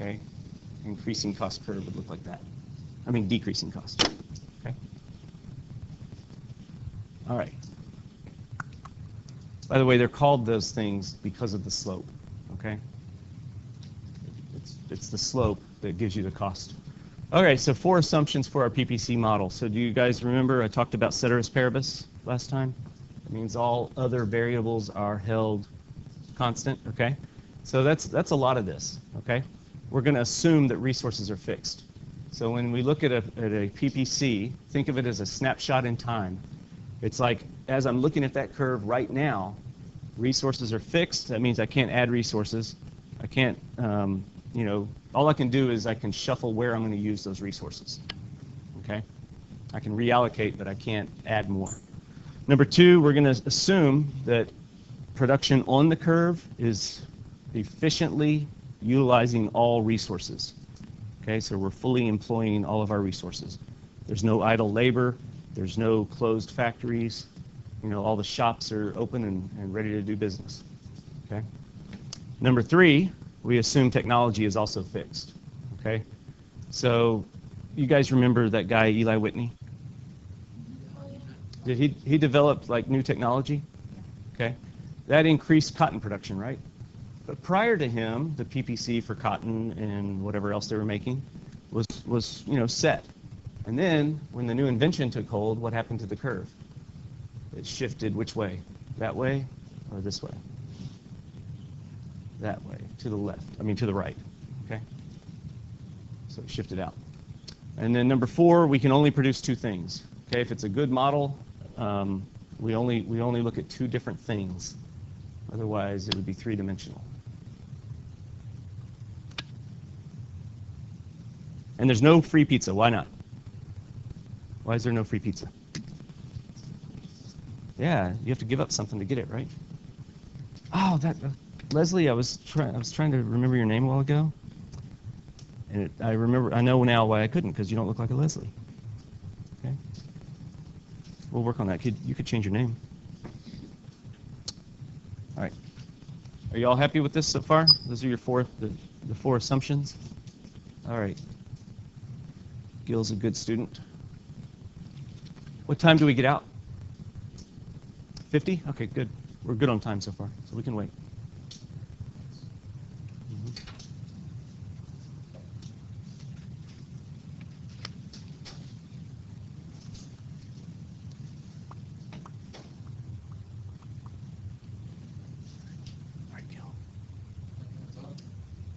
okay? Increasing cost curve would look like that. I mean, decreasing cost, okay? All right. By the way, they're called those things because of the slope, okay? It's the slope that gives you the cost. Okay, so 4 assumptions for our PPC model. So do you guys remember I talked about ceteris paribus last time? It means all other variables are held constant, okay? So that's a lot of this, okay? We're going to assume that resources are fixed. So when we look at a PPC, think of it as a snapshot in time. It's like, as I'm looking at that curve right now, resources are fixed. That means I can't add resources. I can't, you know, all I can do is I can shuffle where I'm going to use those resources, okay? I can reallocate, but I can't add more. Number 2, we're going to assume that production on the curve is efficiently utilizing all resources, okay? So we're fully employing all of our resources. There's no idle labor. There's no closed factories. You know, all the shops are open and ready to do business, okay? Number 3, we assume technology is also fixed, okay? So you guys remember that guy, Eli Whitney? Did he developed like new technology? Okay. That increased cotton production, right? But prior to him, the PPC for cotton and whatever else they were making was you know, set. And then when the new invention took hold, what happened to the curve? It shifted which way? That way or this way? That way, to the left, I mean to the right, okay? So it shifted out. And then number 4, we can only produce 2 things, okay? If it's a good model, we only look at 2 different things. Otherwise, it would be 3-dimensional. And there's no free pizza. Why not? Why is there no free pizza? Yeah, you have to give up something to get it, right? Oh, that Leslie, I was trying to remember your name a while ago, and I know now why I couldn't, because you don't look like a Leslie. Okay, we'll work on that. You could change your name. All right. Are you all happy with this so far? Those are your the 4 assumptions. All right. Gil's a good student. What time do we get out? 50? Okay, good. We're good on time so far, so we can wait.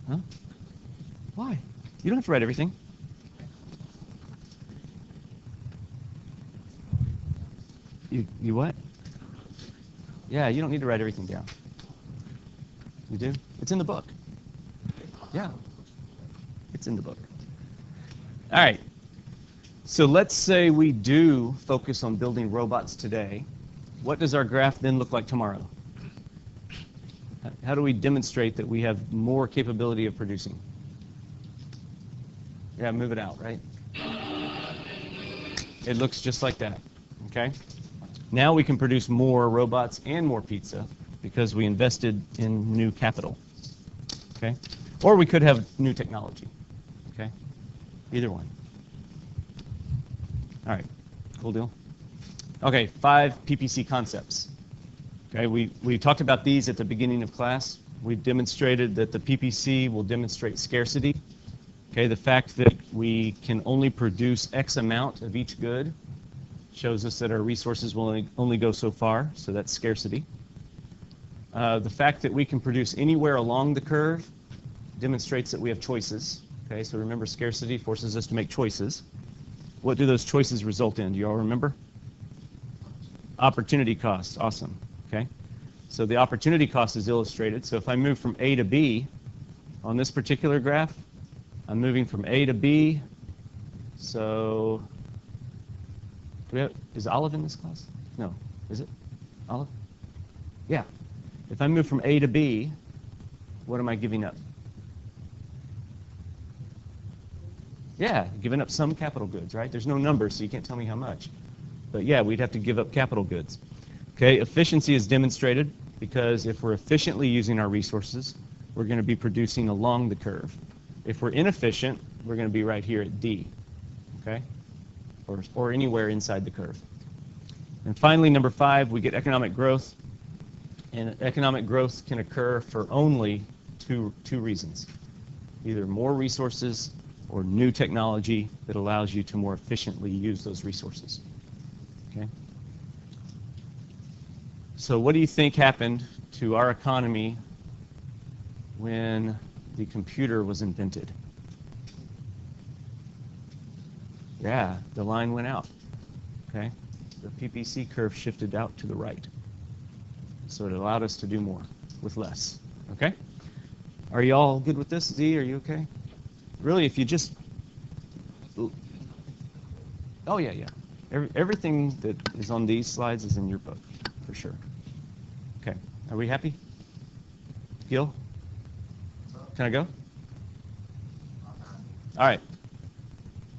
Huh? Why? You don't have to write everything. You what? Yeah, you don't need to write everything down. You do? It's in the book. Yeah. It's in the book. All right. So let's say we do focus on building robots today. What does our graph then look like tomorrow? How do we demonstrate that we have more capability of producing? Yeah, move it out, right? It looks just like that, okay? Now we can produce more robots and more pizza because we invested in new capital, okay? Or we could have new technology, okay? Either one. All right, cool deal. Okay, 5 PPC concepts. Okay, we talked about these at the beginning of class. We demonstrated that the PPC will demonstrate scarcity. Okay, the fact that we can only produce X amount of each good shows us that our resources will only go so far, so that's scarcity. The fact that we can produce anywhere along the curve demonstrates that we have choices. Okay, so remember, scarcity forces us to make choices. What do those choices result in? Do you all remember? Opportunity cost. Awesome. Okay, so the opportunity cost is illustrated. So if I move from A to B on this particular graph, I'm moving from A to B. So is Olive in this class? No. Is it? Olive? Yeah. If I move from A to B, what am I giving up? Yeah, giving up some capital goods, right? There's no number, so you can't tell me how much. But yeah, we'd have to give up capital goods. Okay, efficiency is demonstrated because if we're efficiently using our resources, we're going to be producing along the curve. If we're inefficient, we're going to be right here at D, okay? Or anywhere inside the curve. And finally, number 5, we get economic growth. And economic growth can occur for only two reasons. Either more resources or new technology that allows you to more efficiently use those resources. Okay? So what do you think happened to our economy when the computer was invented? Yeah, the line went out. Okay? The PPC curve shifted out to the right. So it allowed us to do more with less. Okay? Are you all good with this? Z, are you okay? Really, if you just... Oh, yeah, yeah. Everything that is on these slides is in your book, for sure. Okay. Are we happy? Gil? Can I go? All right.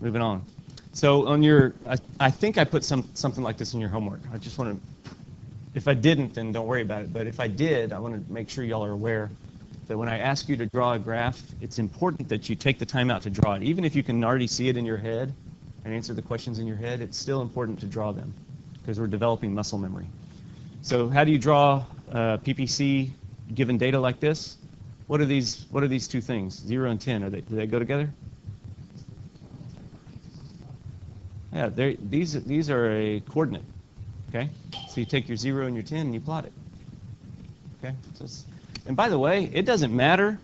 Moving on. So on your... I think I put something like this in your homework. I just want to... If I didn't, then don't worry about it. But if I did, I want to make sure y'all are aware that when I ask you to draw a graph, it's important that you take the time out to draw it. Even if you can already see it in your head and answer the questions in your head, it's still important to draw them because we're developing muscle memory. So how do you draw PPC given data like this? What are these two things? 0 and 10. Do they go together? Yeah, these are a coordinate. Okay? So you take your 0 and your 10 and you plot it. Okay? And by the way, it doesn't matter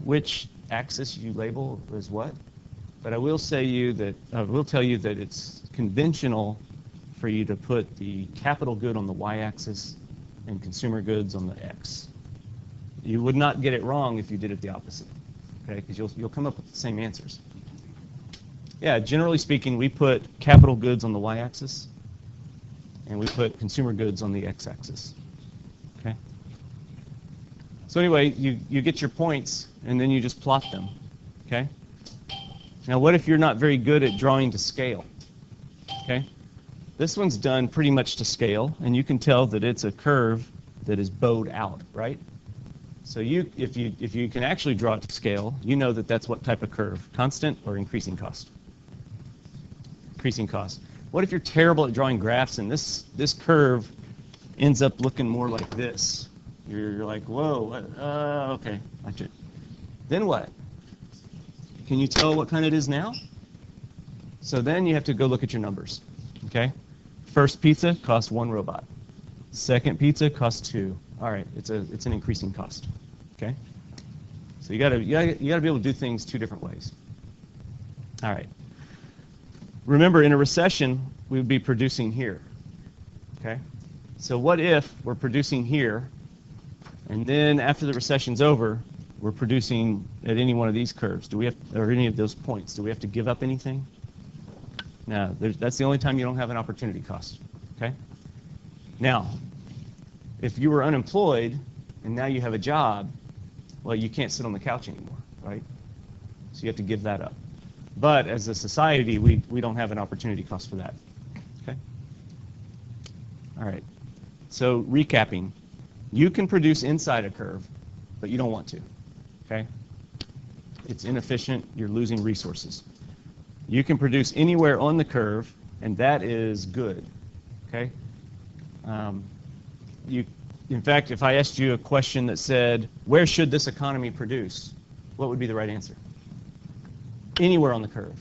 which axis you label as what, but I will tell you that it's conventional for you to put the capital good on the y-axis and consumer goods on the x. You would not get it wrong if you did it the opposite, okay? Because you'll come up with the same answers. Yeah, generally speaking, we put capital goods on the y-axis and we put consumer goods on the x-axis. Okay. So anyway, you get your points and then you just plot them. Okay. Now, what if you're not very good at drawing to scale? Okay. This one's done pretty much to scale, and you can tell that it's a curve that is bowed out, right? So if you can actually draw it to scale, you know that that's what type of curve: constant or increasing cost. Increasing cost. What if you're terrible at drawing graphs and this curve ends up looking more like this. You're like, whoa, what? Okay, like it. Then what? Can you tell what kind it is now? So then you have to go look at your numbers, okay? First pizza costs 1 robot. Second pizza costs 2. All right, it's an increasing cost, okay? So you gotta be able to do things 2 different ways. All right. Remember, in a recession, we would be producing here, okay? So what if we're producing here, and then after the recession's over, we're producing at any one of these curves? Do we have, or any of those points? Do we have to give up anything? No, that's the only time you don't have an opportunity cost, okay? Now, if you were unemployed and now you have a job, well, you can't sit on the couch anymore, right? So you have to give that up. But as a society, we don't have an opportunity cost for that, okay? All right, so recapping. You can produce inside a curve, but you don't want to, okay? It's inefficient, you're losing resources. You can produce anywhere on the curve, and that is good, okay? In fact, if I asked you a question that said, where should this economy produce, what would be the right answer? Anywhere on the curve,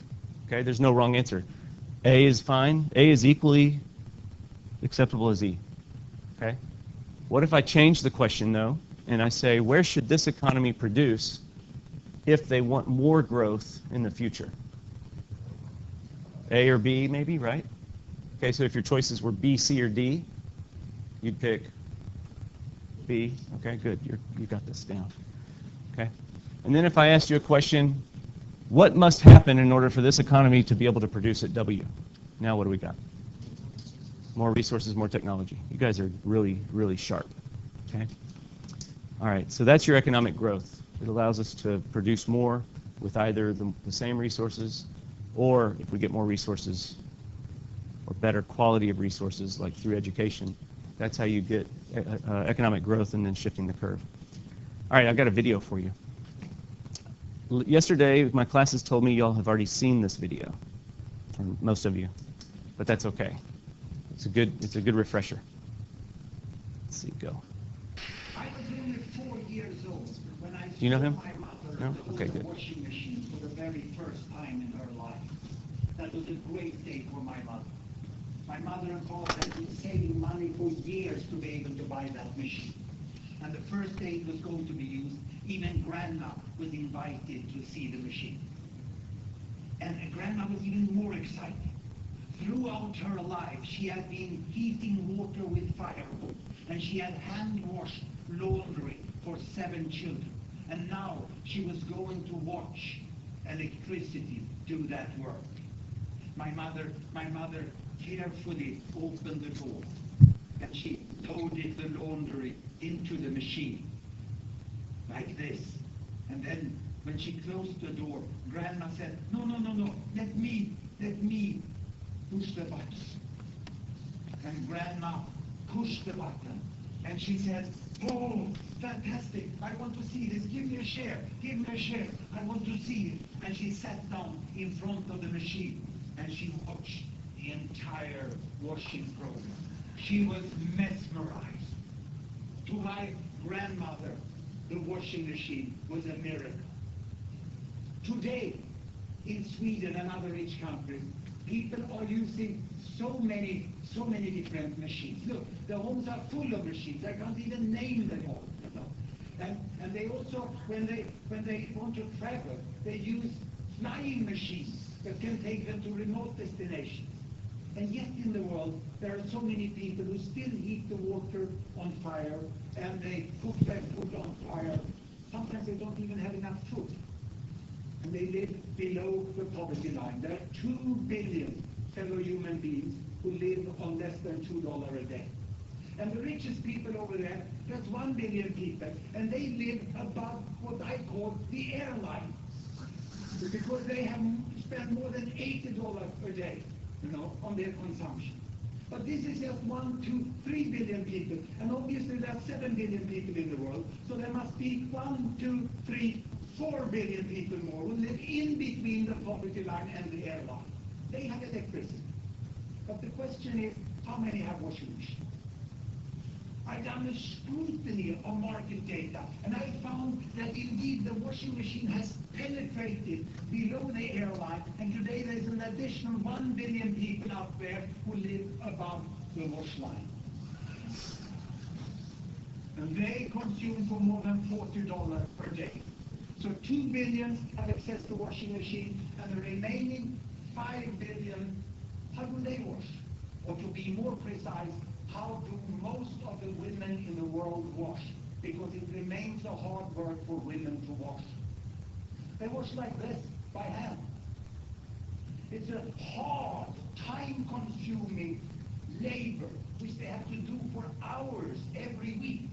okay? There's no wrong answer. A is fine. A is equally acceptable as E, okay? What if I change the question, though, and I say, where should this economy produce if they want more growth in the future? A or B, maybe, right? Okay, so if your choices were B, C, or D, you'd pick B. Okay, good. You got this down. Okay. And then if I asked you a question, what must happen in order for this economy to be able to produce at W? Now what do we got? More resources, more technology. You guys are really, really sharp. Okay. All right, so that's your economic growth. It allows us to produce more with either the same resources, or if we get more resources or better quality of resources, like through education. That's how you get economic growth and then shifting the curve. All right, I've got a video for you. Yesterday, my classes told me y'all have already seen this video, or most of you, but that's okay. It's a good refresher. Let's see, go. I was only 4 years old when I Do you know him? saw my mother No? hold Okay, the good. washing machine for the very first time in her life. That was a great day for my mother. My mother and father had been saving money for years to be able to buy that machine. And the first day it was going to be used, even Grandma was invited to see the machine. And Grandma was even more excited. Throughout her life, she had been heating water with firewood, and she had hand-washed laundry for 7 children. And now she was going to watch electricity do that work. My mother carefully opened the door, and she loaded the laundry into the machine, like this. And then when she closed the door, Grandma said, no, let me push the button. And Grandma pushed the button, and she said, oh, fantastic, I want to see this, give me a share, I want to see it. And she sat down in front of the machine, and she watched the entire washing program. She was mesmerized. To my grandmother, the washing machine was a miracle. Today, in Sweden and other rich countries, people are using so many different machines. Look, the homes are full of machines. I can't even name them all. You know? And they also, when they want to travel, they use flying machines that can take them to remote destinations. And yet in the world, there are so many people who still heat the water on fire, and they cook their food on fire. Sometimes they don't even have enough food. And they live below the poverty line. There are 2 billion fellow human beings who live on less than $2 a day. And the richest people over there, there's 1 billion people, and they live above what I call the airline. Because they have spent more than $80 per day, you know, on their consumption. But this is just 1, 2, 3 billion people, and obviously there are 7 billion people in the world, so there must be 1, 2, 3, 4 billion people more who live in between the poverty line and the airline. They have electricity. But the question is, how many have washing machines? I've done a scrutiny of market data, and I found that indeed the washing machine has penetrated below the airline, and today there's an additional 1 billion people out there who live above the wash line. And they consume for more than $40 per day. So 2 billion have access to washing machine, and the remaining 5 billion, how do they wash? Or to be more precise, how do most of the women in the world wash? Because it remains a hard work for women to wash. They wash like this, by hand. It's a hard, time-consuming labor, which they have to do for hours every week.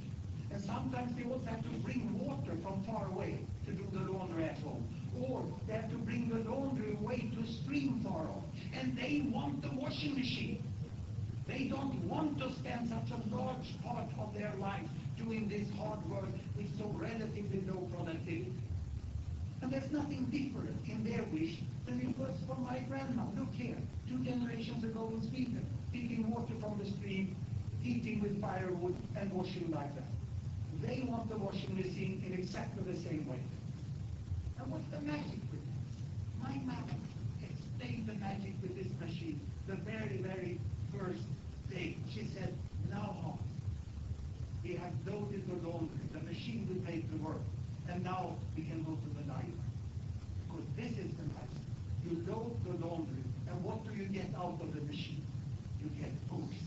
And sometimes they also have to bring water from far away to do the laundry at home. Or they have to bring the laundry away to a stream far off. And they want the washing machine. They don't want to spend such a large part of their life doing this hard work with so relatively low productivity. And there's nothing different in their wish than it was for my grandma. Look here, 2 generations ago in Sweden, taking water from the stream, heating with firewood, and washing like that. They want the washing machine in exactly the same way. And what's the magic with it? My mother explained the magic with this machine the very, very first day. She said, now, Mom, we have loaded the laundry. The machine will take the work. And now we can go to the diner. Because this is the magic. You load the laundry, and what do you get out of the machine? You get books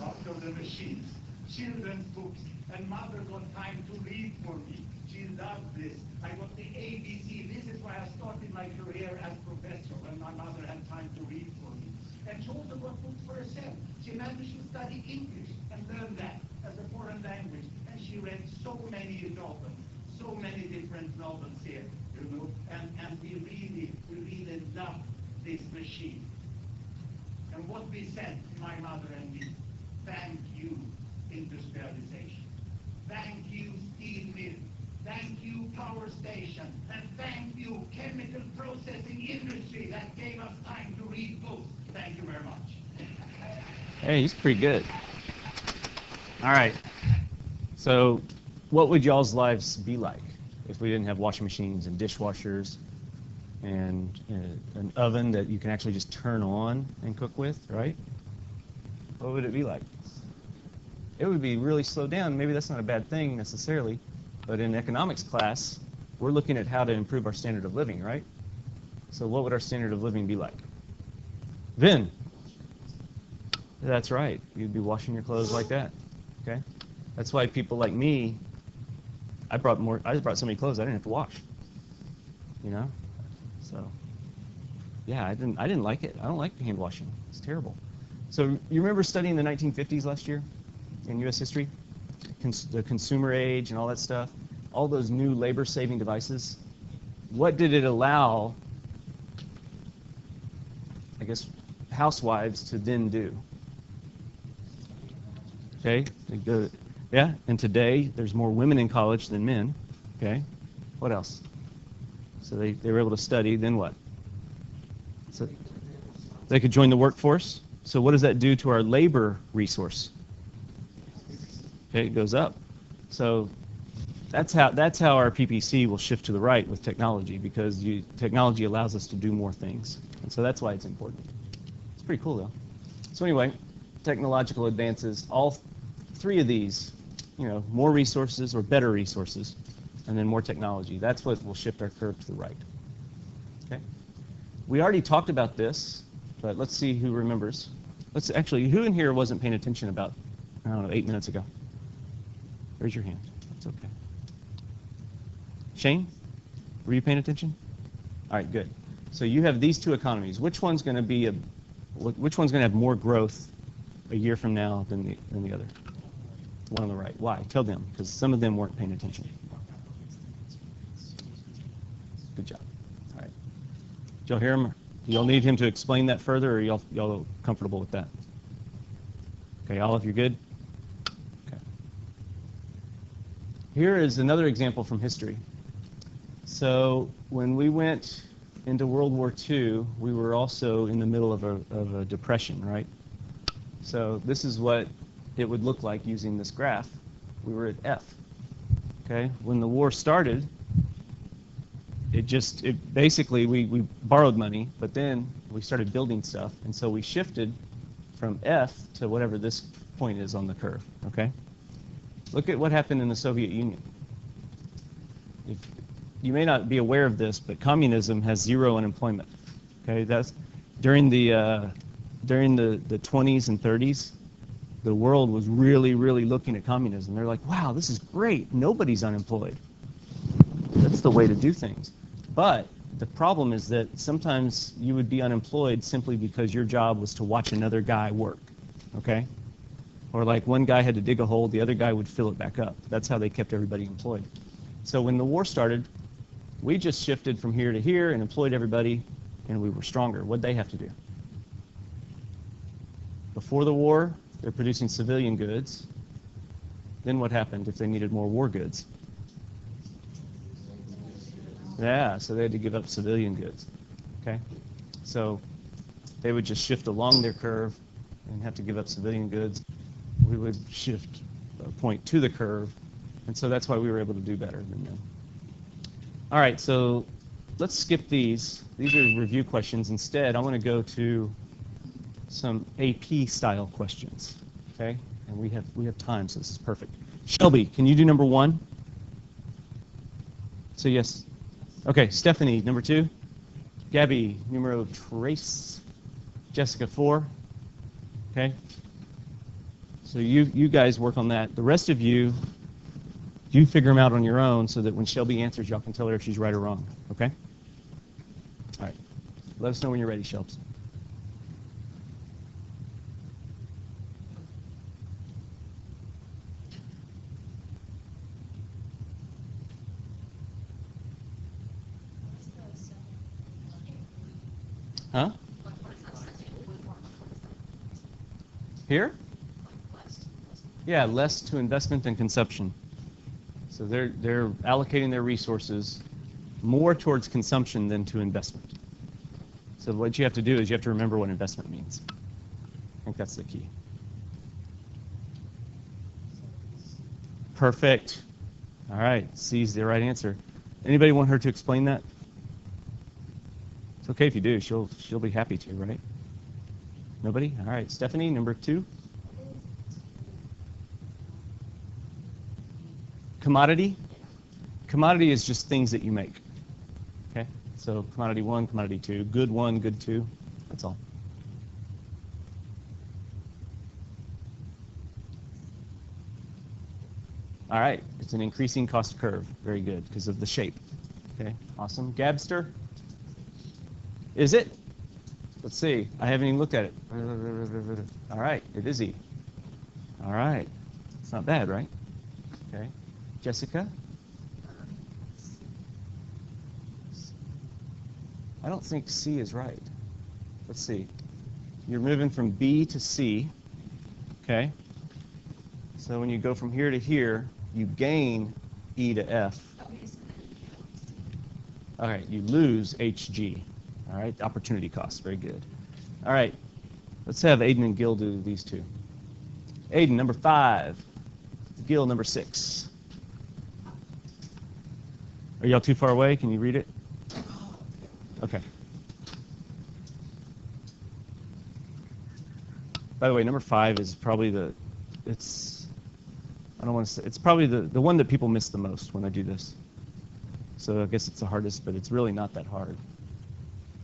out of the machine. Children's books. And Mother got time to read for me. She loved this. I got the ABC. This is why I started my career as professor, when my mother had time to read for me. And she also got books for herself. She managed to study English and learn that as a foreign language. And she read so many novels, so many different novels here, you know. And we really loved this machine. And what we said, my mother and me, thank you, industrialization. Thank you, steel mill. Thank you, power station. And thank you, chemical processing industry that gave us time to read books. Thank you very much. Hey, he's pretty good. All right. So what would y'all's lives be like if we didn't have washing machines and dishwashers and an oven that you can actually just turn on and cook with, right? What would it be like? It would be really slowed down. Maybe that's not a bad thing necessarily, but in economics class, we're looking at how to improve our standard of living, right? So what would our standard of living be like? Vin. That's right. You'd be washing your clothes like that. Okay? That's why people like me, I brought so many clothes I didn't have to wash. You know? So yeah, I didn't like it. I don't like hand washing. It's terrible. So you remember studying the 1950s last year in US history? The consumer age and all that stuff, all those new labor-saving devices. What did it allow, I guess, housewives to then do? Okay, yeah, and today there's more women in college than men. Okay, what else? So they were able to study, then what? So they could join the workforce. So what does that do to our labor resource? Okay, it goes up. So that's how our PPC will shift to the right with technology, because technology allows us to do more things. And so that's why it's important. It's pretty cool though. So anyway, technological advances, all three of these, you know, more resources or better resources, and then more technology. That's what will shift our curve to the right. Okay. We already talked about this, but let's see who remembers. Let's actually, who in here wasn't paying attention about, I don't know, 8 minutes ago? Raise your hand. It's okay. Shane, were you paying attention? All right, good. So you have these two economies. Which one's going to have more growth a year from now than the other? One on the right. Why? Tell them, because some of them weren't paying attention. Good job. All right. Did y'all hear him? Y'all need him to explain that further, or y'all comfortable with that? Okay, Olive, you're good? Okay. Here is another example from history. So when we went into World War II, we were also in the middle of a depression, right? So this is what it would look like using this graph. We were at F. Okay, when the war started, it basically, we borrowed money, but then we started building stuff, and so we shifted from F to whatever this point is on the curve, okay? Look at what happened in the Soviet Union. You may not be aware of this, but communism has zero unemployment, okay? That's during the 20s and 30s, the world was really, really looking at communism. They're like, wow, this is great. Nobody's unemployed. That's the way to do things. But the problem is that sometimes you would be unemployed simply because your job was to watch another guy work, okay? Or like one guy had to dig a hole, the other guy would fill it back up. That's how they kept everybody employed. So when the war started, we just shifted from here to here and employed everybody, and we were stronger. What'd they have to do? Before the war, they're producing civilian goods. Then what happened if they needed more war goods? Yeah, so they had to give up civilian goods. Okay? So they would just shift along their curve and have to give up civilian goods. We would shift a point to the curve, and so that's why we were able to do better than them. All right, so let's skip these. These are review questions. Instead, I want to go to some AP style questions. Okay? And we have time, so this is perfect. Shelby, can you do number 1? So yes. Okay, Stephanie, number 2. Gaby, numero 3. Jessica, 4. Okay? So you guys work on that. The rest of you figure them out on your own so that when Shelby answers, y'all can tell her if she's right or wrong. Okay? All right. Let us know when you're ready, Shelbs. Huh? Here? Yeah, less to investment than consumption. So they're allocating their resources more towards consumption than to investment. So what you have to do is you have to remember what investment means. I think that's the key. Perfect. All right, C's the right answer. Anybody want her to explain that? It's okay if you do. She'll be happy to, right? Nobody? All right, Stephanie, number 2. Commodity. Commodity is just things that you make. Okay? So commodity 1, commodity 2, good 1, good 2. That's all. All right, it's an increasing cost curve. Very good, because of the shape. Okay, awesome. Gabster? Is it? Let's see. I haven't even looked at it. All right, it is E. All right. It's not bad, right? Okay. Jessica? I don't think C is right. Let's see. You're moving from B to C. Okay. So when you go from here to here, you gain E to F. All right, you lose HG. All right, opportunity cost. Very good. All right, let's have Aiden and Gil do these two. Aiden, number 5. Gil, number 6. Are y'all too far away? Can you read it? Okay. By the way, number 5 is probably it's probably the one that people miss the most when I do this. So I guess it's the hardest, but it's really not that hard,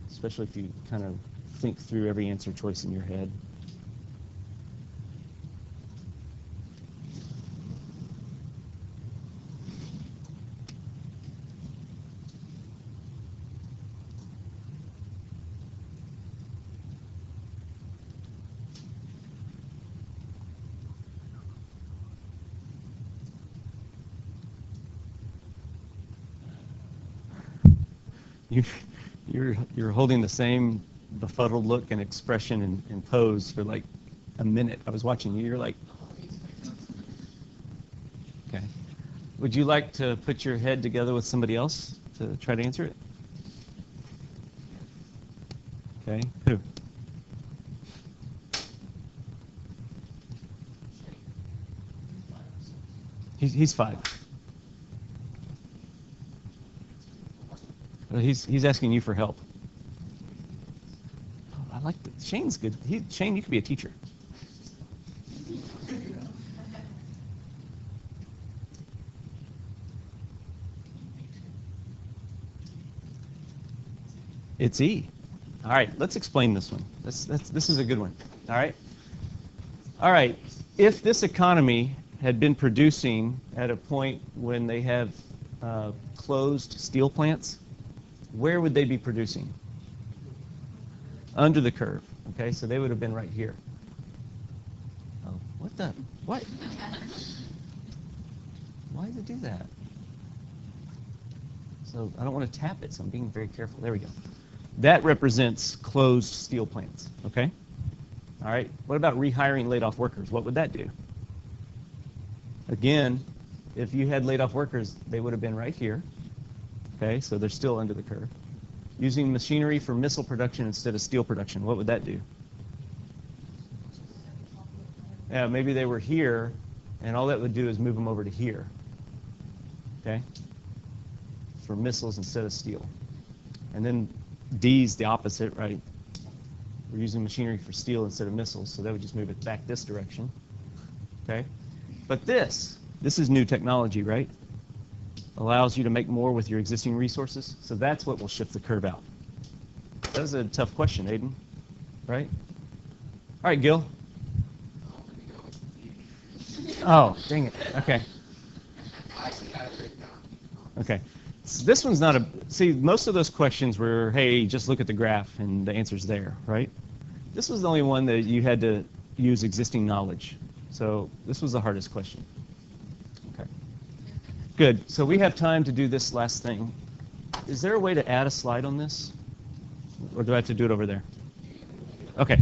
especially if you kind of think through every answer choice in your head. You're holding the same befuddled look and expression and pose for like a minute. I was watching you. You're like, okay. Would you like to put your head together with somebody else to try to answer it? Okay. Who? He's 5. He's asking you for help. Oh, I like that. Shane's good. Shane, you could be a teacher. It's E. All right, let's explain this one. This is a good one. All right. All right. If this economy had been producing at a point when they have closed steel plants, where would they be producing? Under the curve. Okay, so they would have been right here. Oh, what? Why does it do that? So I don't want to tap it, so I'm being very careful. There we go. That represents closed steel plants, okay? All right, what about rehiring laid off workers? What would that do? Again, if you had laid off workers, they would have been right here, okay? So they're still under the curve. Using machinery for missile production instead of steel production, what would that do? Yeah, maybe they were here, and all that would do is move them over to here, okay? For missiles instead of steel. And then D's the opposite, right? We're using machinery for steel instead of missiles, so that would just move it back this direction, okay? But this is new technology, right? Allows you to make more with your existing resources, so that's what will shift the curve out. That was a tough question, Aiden, right? All right, Gil. Oh, dang it. Okay. Okay. So this one's not a... See, most of those questions were, hey, just look at the graph and the answer's there, right? This was the only one that you had to use existing knowledge. So this was the hardest question. Okay. Good. So we have time to do this last thing. Is there a way to add a slide on this? Or do I have to do it over there? Okay.